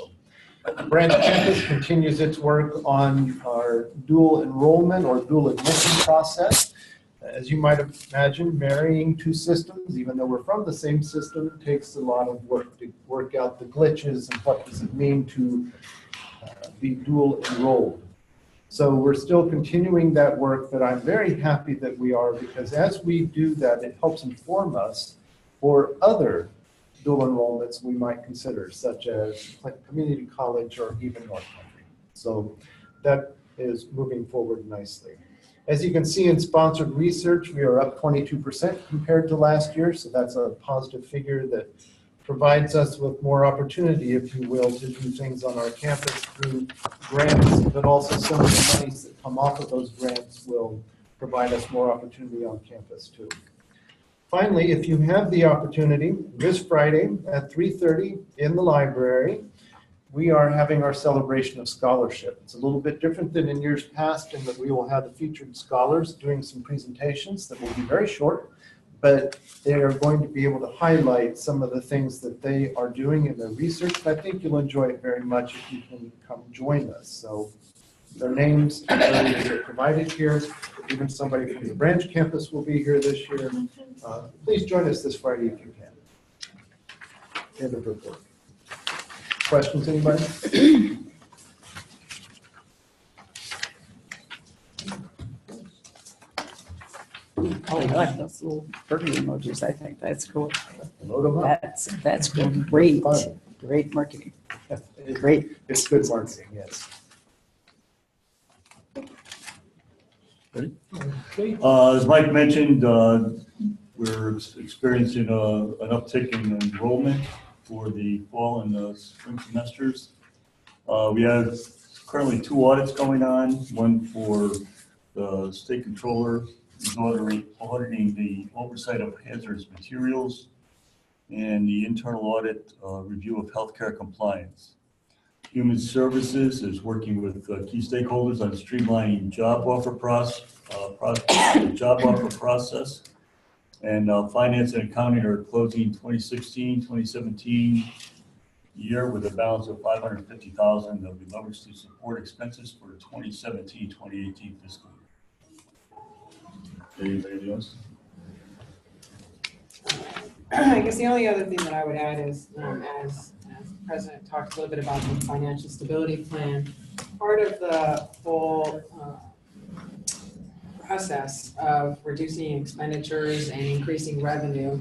Branch Campus continues its work on our dual enrollment or dual admission process. As you might imagine, marrying two systems, even though we're from the same system, takes a lot of work to work out the glitches and what does it mean to be dual enrolled. So we're still continuing that work, but I'm very happy that we are, because as we do that, it helps inform us for other dual enrollments we might consider, such as community college or even North Country. So that is moving forward nicely. As you can see in sponsored research, we are up 22% compared to last year, so that's a positive figure that provides us with more opportunity, if you will, to do things on our campus through grants, but also some of the monies that come off of those grants will provide us more opportunity on campus too. Finally, if you have the opportunity, this Friday at 3:30 in the library, we are having our celebration of scholarship. It's a little bit different than in years past in that we will have the featured scholars doing some presentations that will be very short, but they are going to be able to highlight some of the things that they are doing in their research. And I think you'll enjoy it very much if you can come join us. So their names are provided here. Even somebody from the branch campus will be here this year. Please join us this Friday if you can. End of report. Questions, anybody? Oh, I like those little birdie emojis. I think that's cool. Load them up. That's great. Great marketing. Great. It's good marketing, yes. As Mike mentioned, we're experiencing an uptick in enrollment for the fall and the spring semesters. We have currently 2 audits going on, one for the state controller is auditing the oversight of hazardous materials, and the internal audit review of healthcare compliance. Human Services is working with key stakeholders on streamlining job offer process. And Finance and Accounting are closing 2016-2017 year with a balance of $550,000 that will be leveraged to support expenses for the 2017-2018 fiscal year. Anybody else? I guess the only other thing that I would add is, as the President talked a little bit about the financial stability plan, part of the whole process of reducing expenditures and increasing revenue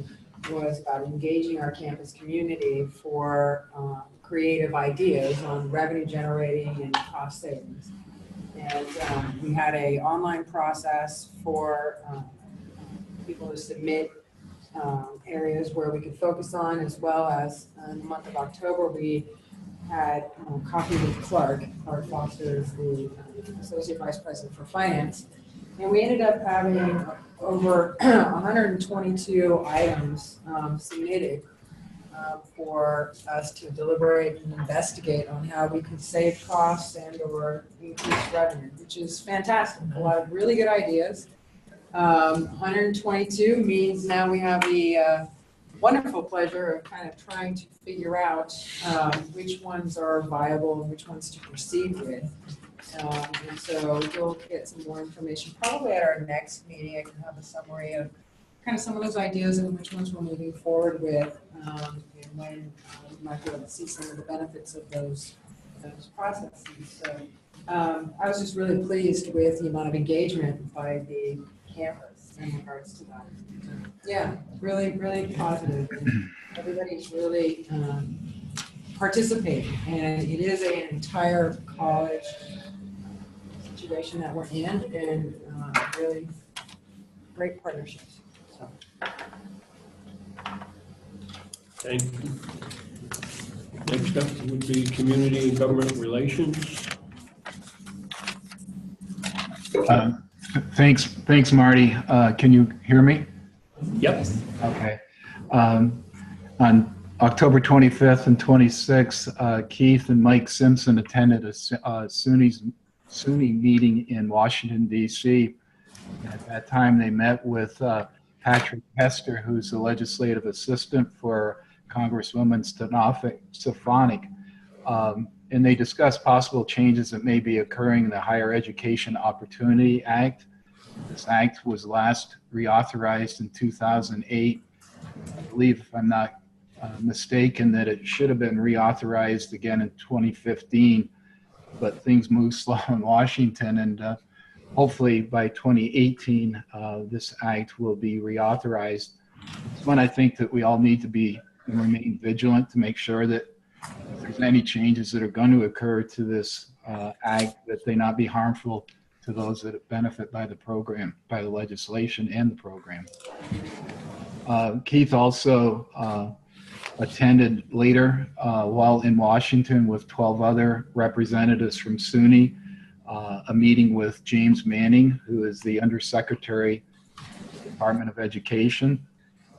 was about engaging our campus community for creative ideas on revenue generating and cost savings. And we had an online process for people to submit areas where we could focus on, as well as in the month of October, we had coffee with Clark Foster is the Associate Vice President for Finance. And we ended up having over 122 items submitted for us to deliberate and investigate on how we could save costs and or increase revenue, which is fantastic. A lot of really good ideas. 122 means now we have the wonderful pleasure of kind of trying to figure out which ones are viable and which ones to proceed with. And so you'll get some more information probably at our next meeting. I can have a summary of kind of some of those ideas and which ones we're moving forward with, and when you might be able to see some of the benefits of those processes. So I was just really pleased with the amount of engagement by the campus in regards to that. Yeah, really, really positive. Everybody's really participating, and it is an entire college situation that we're in, and really great partnerships. So. Thank you. Next up would be community and government relations. Thanks, Marty. Can you hear me? Yep. Okay. On October 25th and 26th, Keith and Mike Simpson attended a SUNY meeting in Washington, D.C. At that time, they met with Patrick Hester, who's the legislative assistant for Congresswoman Stefanik, and they discussed possible changes that may be occurring in the Higher Education Opportunity Act. This act was last reauthorized in 2008. I believe, if I'm not mistaken, that it should have been reauthorized again in 2015, but things move slow in Washington, and hopefully by 2018, this act will be reauthorized. It's one I think that we all need to be and remain vigilant to make sure that if there's any changes that are going to occur to this act, that they not be harmful to those that benefit by the program, by the legislation and the program. Keith also attended later while in Washington with 12 other representatives from SUNY, a meeting with James Manning, who is the Undersecretary of the Department of Education.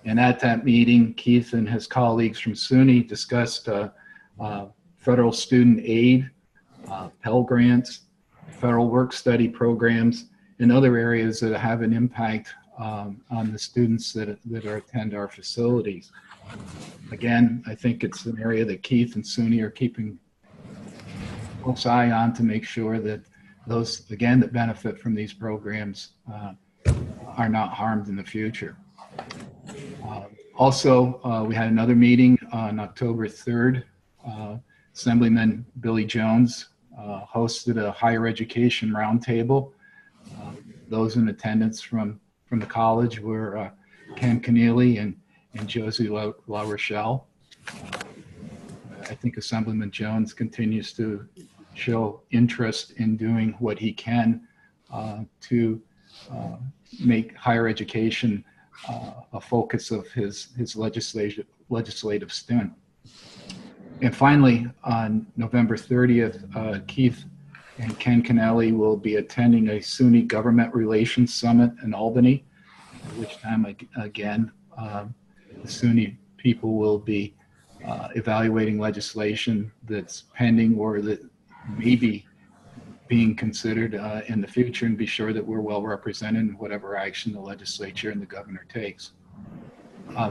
And at that meeting, Keith and his colleagues from SUNY discussed federal student aid, Pell Grants, federal work-study programs, and other areas that have an impact on the students that attend our facilities. Again, I think it's an area that Keith and SUNY are keeping a close eye on to make sure that those, again, that benefit from these programs are not harmed in the future. Also, we had another meeting on October 3rd. Assemblyman Billy Jones hosted a higher education roundtable. Those in attendance from the college were Ken Keneally and Josie La Rochelle. I think Assemblyman Jones continues to show interest in doing what he can to make higher education a focus of his legislative stint. And finally, on November 30th, Keith and Ken Keneally will be attending a SUNY Government Relations Summit in Albany, at which time, again, the SUNY people will be evaluating legislation that's pending or that may be being considered in the future, and be sure that we're well represented in whatever action the legislature and the governor takes.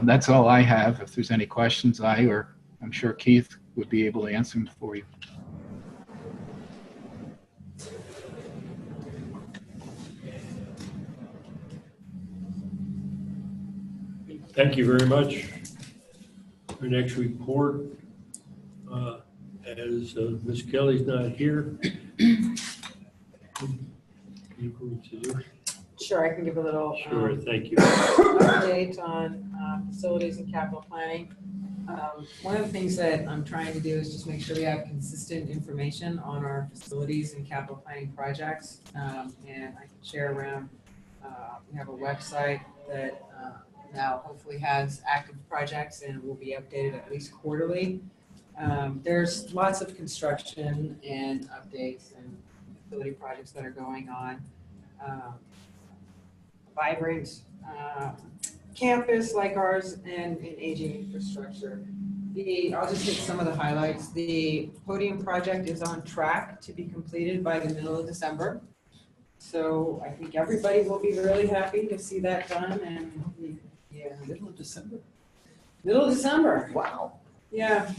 That's all I have. If there's any questions, I'm sure Keith would be able to answer them for you. Thank you very much. Our next report, as Ms. Kelly's not here. Sure, I can give a little Sure, thank you. update on facilities and capital planning. One of the things that I'm trying to do is just make sure we have consistent information on our facilities and capital planning projects. And I can share around, we have a website that now hopefully has active projects and will be updated at least quarterly. There's lots of construction and updates and facility projects that are going on. Vibrant campus like ours and an aging infrastructure. I'll just hit some of the highlights. The podium project is on track to be completed by the middle of December. So I think everybody will be really happy to see that done, and yeah. Middle of December? Middle of December. Wow. Yeah.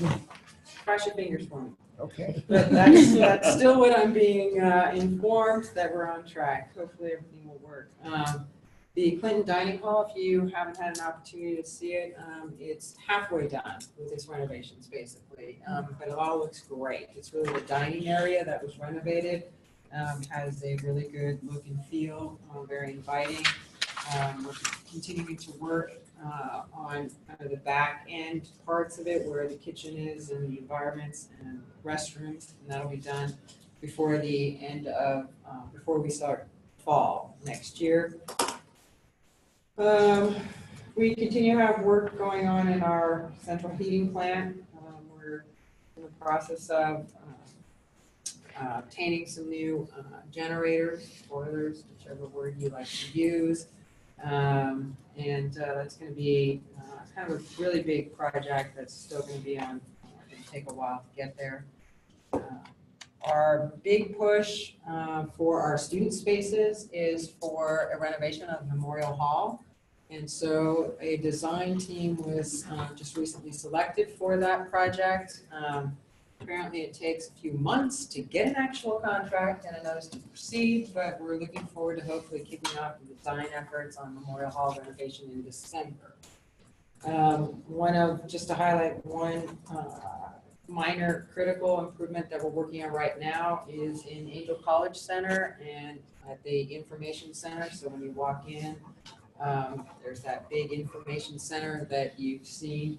Cross your fingers for me. Okay. But that's still what I'm being informed, that we're on track. Hopefully everything will work. The Clinton Dining Hall, if you haven't had an opportunity to see it, it's halfway done with its renovations, basically. But it all looks great. It's really the dining area that was renovated. Has a really good look and feel, very inviting. We're continuing to work on kind of the back end parts of it, where the kitchen is and the environments and restrooms, and that'll be done before the end of, before we start fall next year. We continue to have work going on in our central heating plant. We're in the process of obtaining some new generators, boilers, whichever word you like to use. And that's going to be kind of a really big project that's still going to be on, going to take a while to get there. Our big push for our student spaces is for a renovation of Memorial Hall. And so a design team was just recently selected for that project. Apparently it takes a few months to get an actual contract and a notice to proceed, but we're looking forward to hopefully kicking off the design efforts on Memorial Hall renovation in December. Just to highlight one minor critical improvement that we're working on right now is in Angel College Center and at the information center. So when you walk in, there's that big information center that you've seen.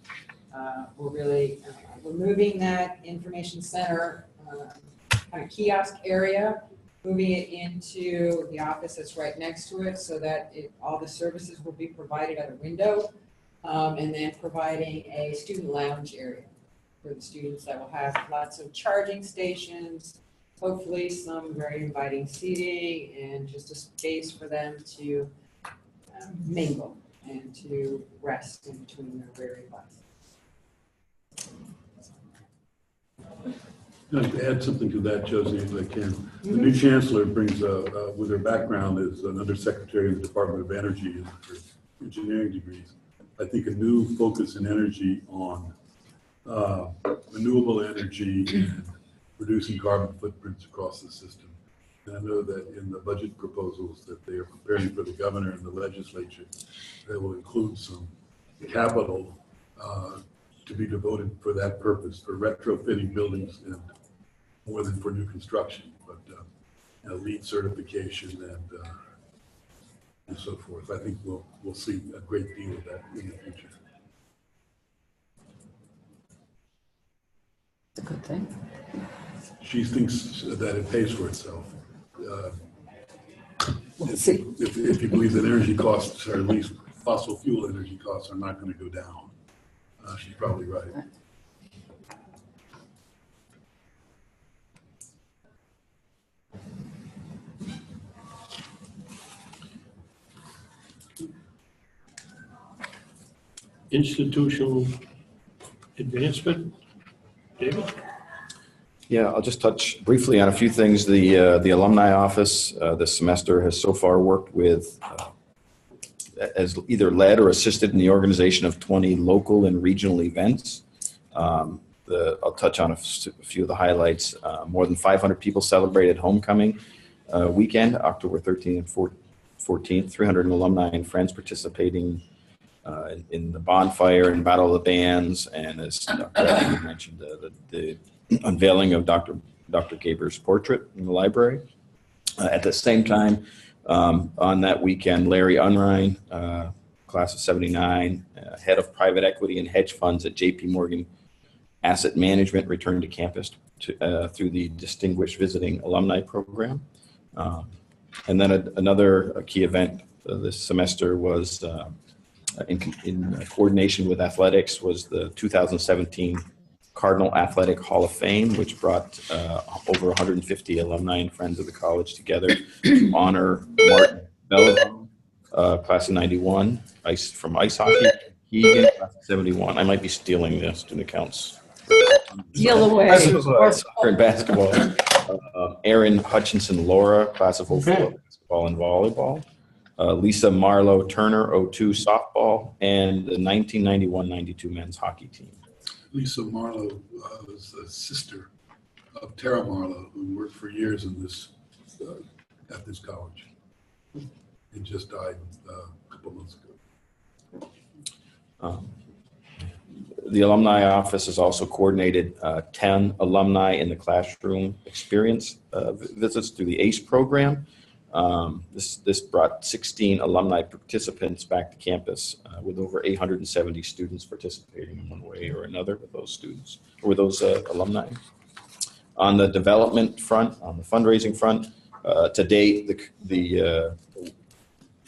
We're really removing that information center kind of kiosk area, moving it into the office that's right next to it, so that all the services will be provided at a window, and then providing a student lounge area for the students that will have lots of charging stations, hopefully some very inviting seating, and just a space for them to mingle and to rest in between their weary classes. I'd like to add something to that, Josie, if I can. The new chancellor brings, with her background as an undersecretary in the Department of Energy and her engineering degrees, I think a new focus in energy on renewable energy and reducing carbon footprints across the system. And I know that in the budget proposals that they are preparing for the governor and the legislature, they will include some capital to be devoted for that purpose, for retrofitting buildings and more than for new construction, but LEED certification and so forth. I think we'll see a great deal of that in the future. It's a good thing. She thinks that it pays for itself. If you believe that energy costs, or at least fossil fuel energy costs, are not going to go down, she's probably right. Institutional advancement, David? Yeah, I'll just touch briefly on a few things. The alumni office this semester has so far worked with, has either led or assisted in the organization of 20 local and regional events. I'll touch on a few of the highlights. More than 500 people celebrated homecoming weekend, October 13th and 14th. 300 alumni and friends participating in the bonfire and Battle of the Bands, and as Dr. Evans mentioned, the unveiling of Dr. Gaber's portrait in the library. At the same time, on that weekend, Larry Unrein, class of 79, head of private equity and hedge funds at JP Morgan Asset Management, returned to campus through the Distinguished Visiting Alumni Program. And then another key event this semester was in coordination with athletics was the 2017 Cardinal Athletic Hall of Fame, which brought over 150 alumni and friends of the college together to honor Martin Bellevue, class of 91, from ice hockey, Keegan, class of 71. I might be stealing the student accounts. Deal away. Soccer and basketball. Aaron Hutchinson Laura, class of 04, basketball and volleyball. Lisa Marlowe Turner, 02 softball, and the 1991-92 men's hockey team. Lisa Marlowe was the sister of Tara Marlowe, who worked for years in this at this college. He just died a couple months ago. The alumni office has also coordinated 10 alumni in the classroom experience visits through the ACE program. This brought 16 alumni participants back to campus with over 870 students participating in one way or another with those students or with those alumni. On the development front, on the fundraising front, to date, the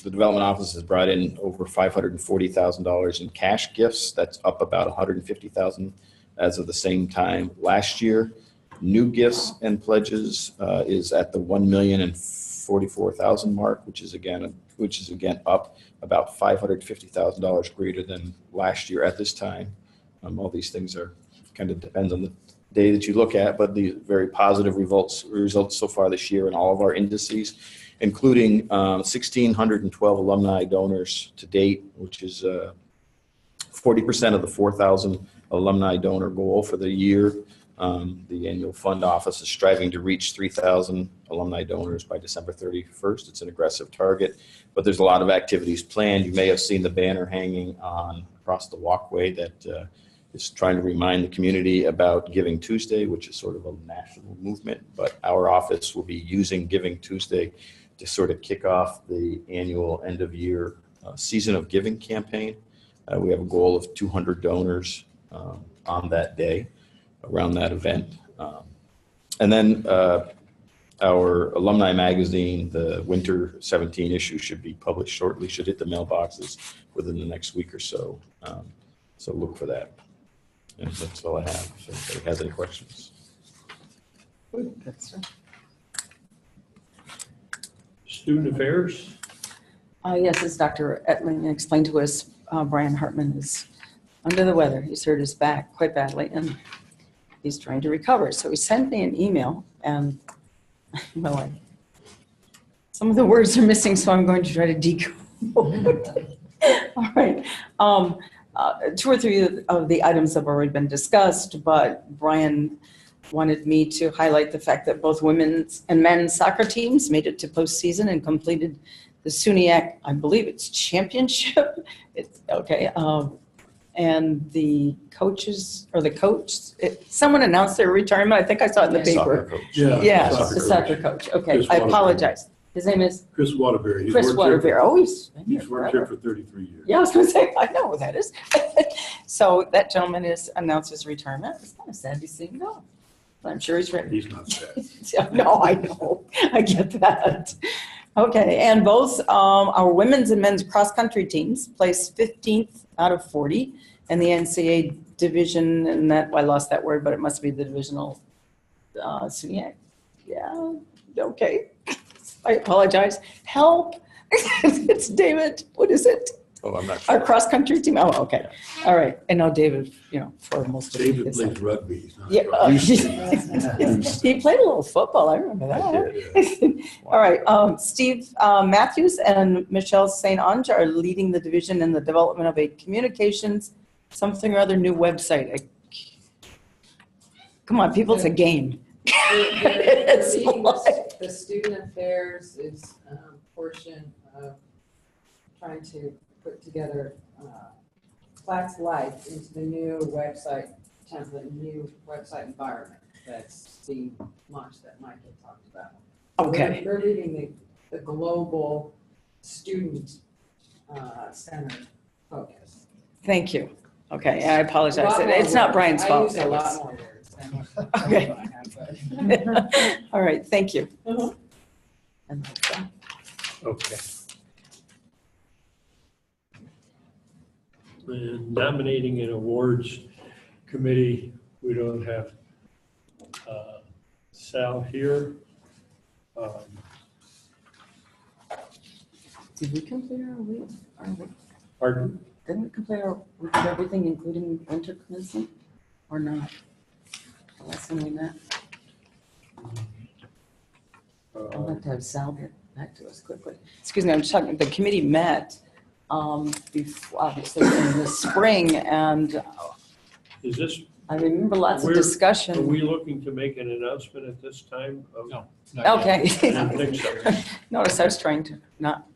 development office has brought in over $540,000 in cash gifts. That's up about $150,000 as of the same time last year. New gifts and pledges is at the $1,044,000 mark, which is again up about $550,000 greater than last year at this time. All these things are kind of depends on the day that you look at, but the very positive results so far this year in all of our indices, including 1,612 alumni donors to date, which is 40% of the 4,000 alumni donor goal for the year. The annual fund office is striving to reach 3,000 alumni donors by December 31st. It's an aggressive target, but there's a lot of activities planned. You may have seen the banner hanging across the walkway that is trying to remind the community about Giving Tuesday, which is sort of a national movement, but our office will be using Giving Tuesday to sort of kick off the annual end of year season of giving campaign. We have a goal of 200 donors on that day around that event. And then our alumni magazine, the winter 17 issue, should be published shortly, should hit the mailboxes within the next week or so. So look for that. And that's all I have. If anybody has any questions. Student affairs? Yes, as Dr. Etling explained to us, Brian Hartman is under the weather. He's hurt his back quite badly, and he's trying to recover. So he sent me an email, and well, some of the words are missing, so I'm going to try to decode. All right. 2 or 3 of the items have already been discussed, but Brian wanted me to highlight the fact that both women's and men's soccer teams made it to postseason and completed the SUNYAC, I believe it's championship. It's okay. And the coaches, or the coach, someone announced their retirement. I think I saw it in the paper. Coach. Yeah, the soccer coach. Okay, Chris I apologize. His name is? Chris Waterbury. Chris Waterbury. Oh, he's worked here for 33 years. Yeah, I was going to say, I know who that is. So that gentleman has announced his retirement. It's kind of sad to see him go. But I'm sure he's ready. He's not sad. No, I know. I get that. Okay, and both our women's and men's cross-country teams placed 15th out of 40 in the NCAA division, and that, I lost that word, but it must be the divisional SUNYAC. Yeah, okay. I apologize. Help. It's David. What is it? Oh, I'm not sure. Our cross-country team. Oh, okay. All right. I know David, for most of David plays rugby. He's not yeah, he played a little football. I remember that. I did, yeah. All right. Steve Matthews and Michelle St. Ange are leading the division in the development of a communications something or other new website. Come on, people, it's a game. The student affairs is a portion of trying to put together class life into the new website template, new website environment that's being launched that Mike had talked about. Okay. We're leading the global student centered focus. Thank you. Okay, I apologize. It's not Brian's fault. I use a lot more words than Okay. All right, thank you. Okay. And nominating and awards committee, we don't have Sal here. Did we complete our week? Pardon? Didn't we complete our week of everything, including winter commencement, or not? The last time we met? I'll have to have Sal get back to us quickly. Excuse me, I'm just talking, the committee met before, obviously in the spring, and Is this? I remember lots of discussion. Are we looking to make an announcement at this time? No. Okay. I didn't think so. Notice I was trying to not.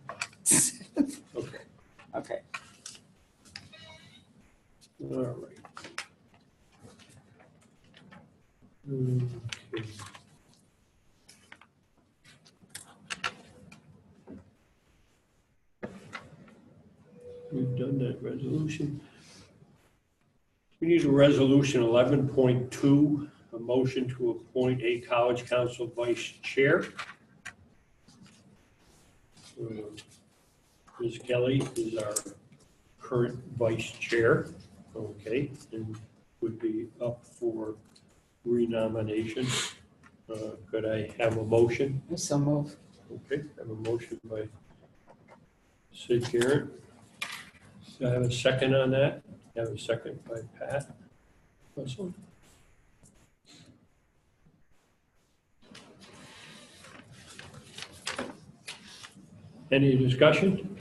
Okay. Okay. All right. Okay. We've done that resolution. We need a resolution 11.2, a motion to appoint a college council vice chair. Ms. Kelly is our current vice chair, okay, and would be up for renomination. Could I have a motion? So move. Okay, I have a motion by Sid Garrett. Do I have a second on that? I have a second by Pat Russell. Any discussion?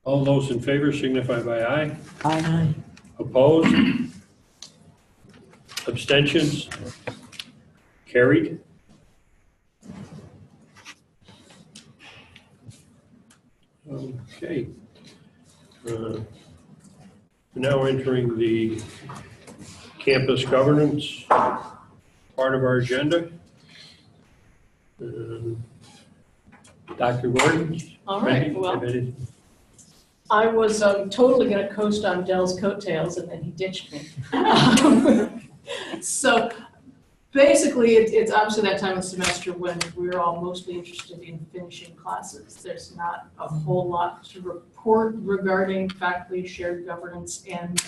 All those in favor signify by aye. Aye. Opposed? Abstentions? Carried. Okay. Now entering the campus governance part of our agenda. Dr. Gordon? All right, ready? well, Ready? I was totally going to coast on Dell's coattails, and then he ditched me. So basically, it's obviously that time of semester when we're all mostly interested in finishing classes. There's not a whole lot to report regarding faculty shared governance, and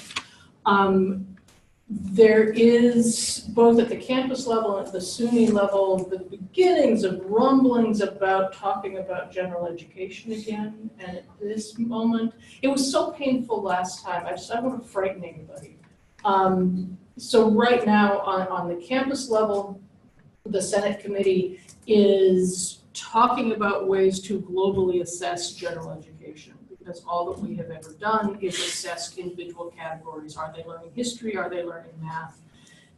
there is, both at the campus level and at the SUNY level, the beginnings of rumblings about talking about general education again. And at this moment, it was so painful last time, I don't want to frighten anybody. So right now on the campus level, the Senate committee is talking about ways to globally assess general education, because all that we have ever done is assess individual categories. Are they learning history? Are they learning math?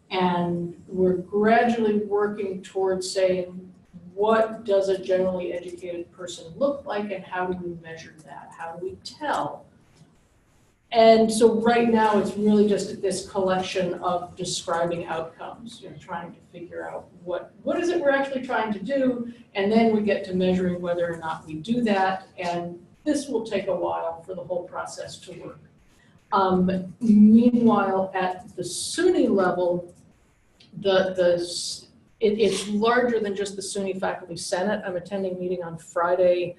And we're gradually working towards saying, what does a generally educated person look like, and how do we measure that? How do we tell? And so right now it's really just this collection of describing outcomes, trying to figure out what is it we're actually trying to do, and then we get to measuring whether or not we do that, and this will take a while for the whole process to work. Meanwhile, at the SUNY level, it's larger than just the SUNY Faculty Senate. I'm attending a meeting on Friday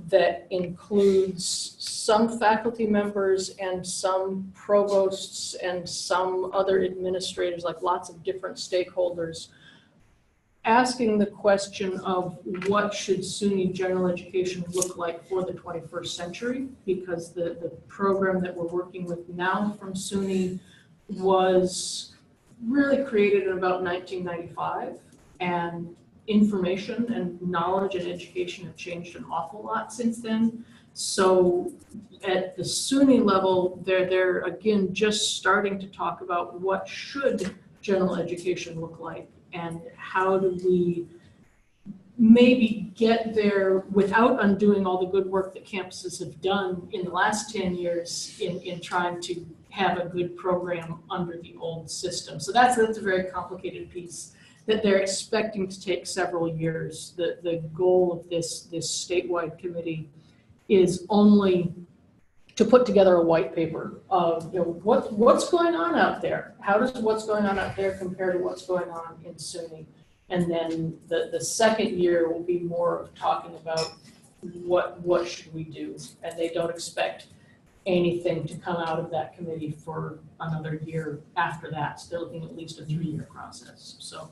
that includes some faculty members and some provosts and some other administrators, like lots of different stakeholders, asking the question of what should SUNY general education look like for the 21st century, because the program that we're working with now from SUNY was really created in about 1995, and information and knowledge and education have changed an awful lot since then. So at the SUNY level, they're again just starting to talk about what should general education look like, and how do we maybe get there without undoing all the good work that campuses have done in the last 10 years in trying to have a good program under the old system. So that's a very complicated piece that they're expecting to take several years. The goal of this statewide committee is only to put together a white paper of what's going on out there. How does what's going on out there compare to what's going on in SUNY? And then the second year will be more of talking about what should we do. And they don't expect anything to come out of that committee for another year after that. So they're looking at least a 3-year process. So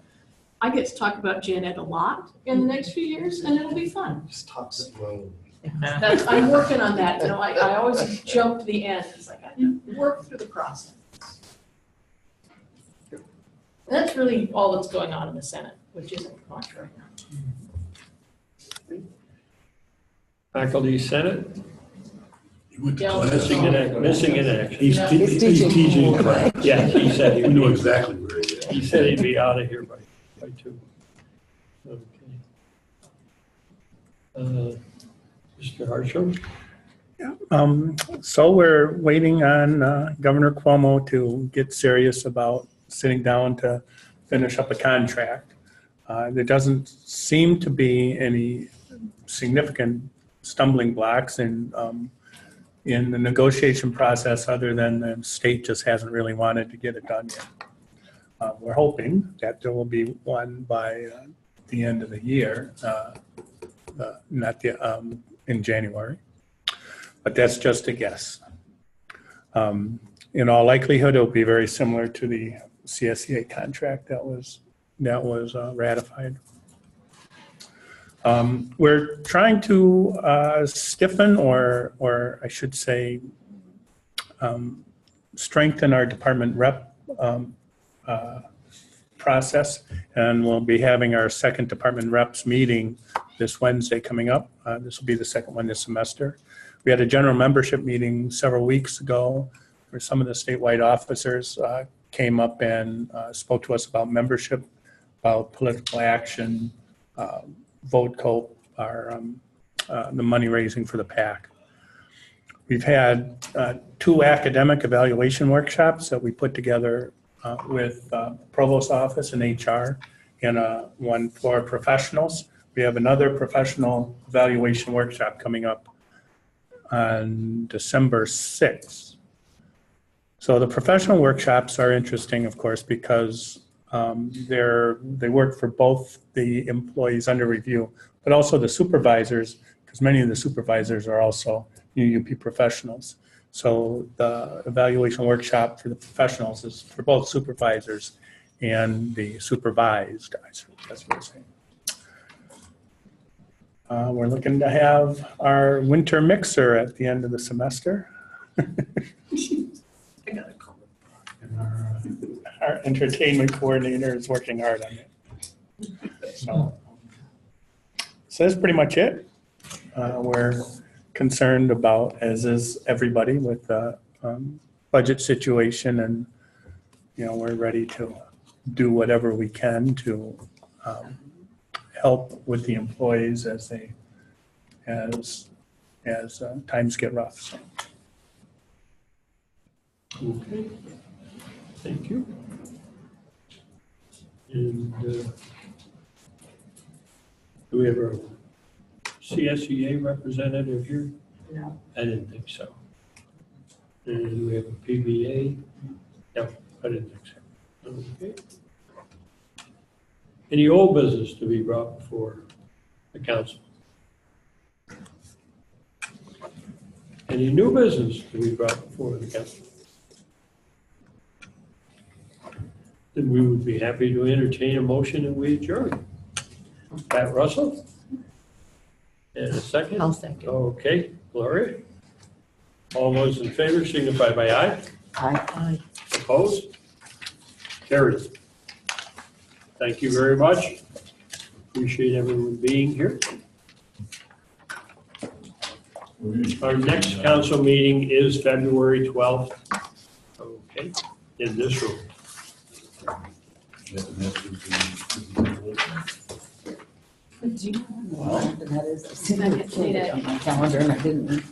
I get to talk about Gen Ed a lot in the next few years, and it'll be fun. Just talk slow. I'm working on that. You know, I always jump to the end. It's like I work through the process. And that's really all that's going on in the Senate, which isn't much right now. Faculty Senate, He went to Yeah. class. missing in action. He's teaching class. Yeah, he said We he'd know be, exactly where he is. he said he'd be out of here by 2. Okay. Mr. Harsham? So we're waiting on Governor Cuomo to get serious about sitting down to finish up a contract. There doesn't seem to be any significant stumbling blocks in the negotiation process, other than the state just hasn't really wanted to get it done yet. We're hoping that there will be one by the end of the year, in January, but that's just a guess. In all likelihood, it'll be very similar to the CSEA contract that was ratified. We're trying to stiffen, or I should say, strengthen our department rep process, and we'll be having our second department reps meeting this Wednesday coming up. This will be the second one this semester. We had a general membership meeting several weeks ago where some of the statewide officers came up and spoke to us about membership, about political action, vote cope, the money raising for the PAC. We've had 2 academic evaluation workshops that we put together with Provost's office and HR, and one for professionals. We have another professional evaluation workshop coming up on December 6th. So the professional workshops are interesting, of course, because they work for both the employees under review, but also the supervisors, because many of the supervisors are also UUP professionals. So the evaluation workshop for the professionals is for both supervisors and the supervised, that's what I'm saying. We're looking to have our winter mixer at the end of the semester. I got a call. Our entertainment coordinator is working hard on it. So that's pretty much it. We're concerned about, as is everybody, with the budget situation, and we're ready to do whatever we can to help with the employees as times get rough. So. Okay, thank you. And do we have a CSEA representative here? No. I didn't think so. And do we have a PBA? No, I didn't think so. Okay. Any old business to be brought before the council? Any new business to be brought before the council? Then we would be happy to entertain a motion and we adjourn. Pat Russell? And a second? I'll second. Okay, Gloria? All those in favor signify by aye. Aye. Opposed? Carried. Thank you very much. Appreciate everyone being here. Our next council meeting is February 12th. Okay, in this room. Do you know when that is? I see it on my calendar and I didn't.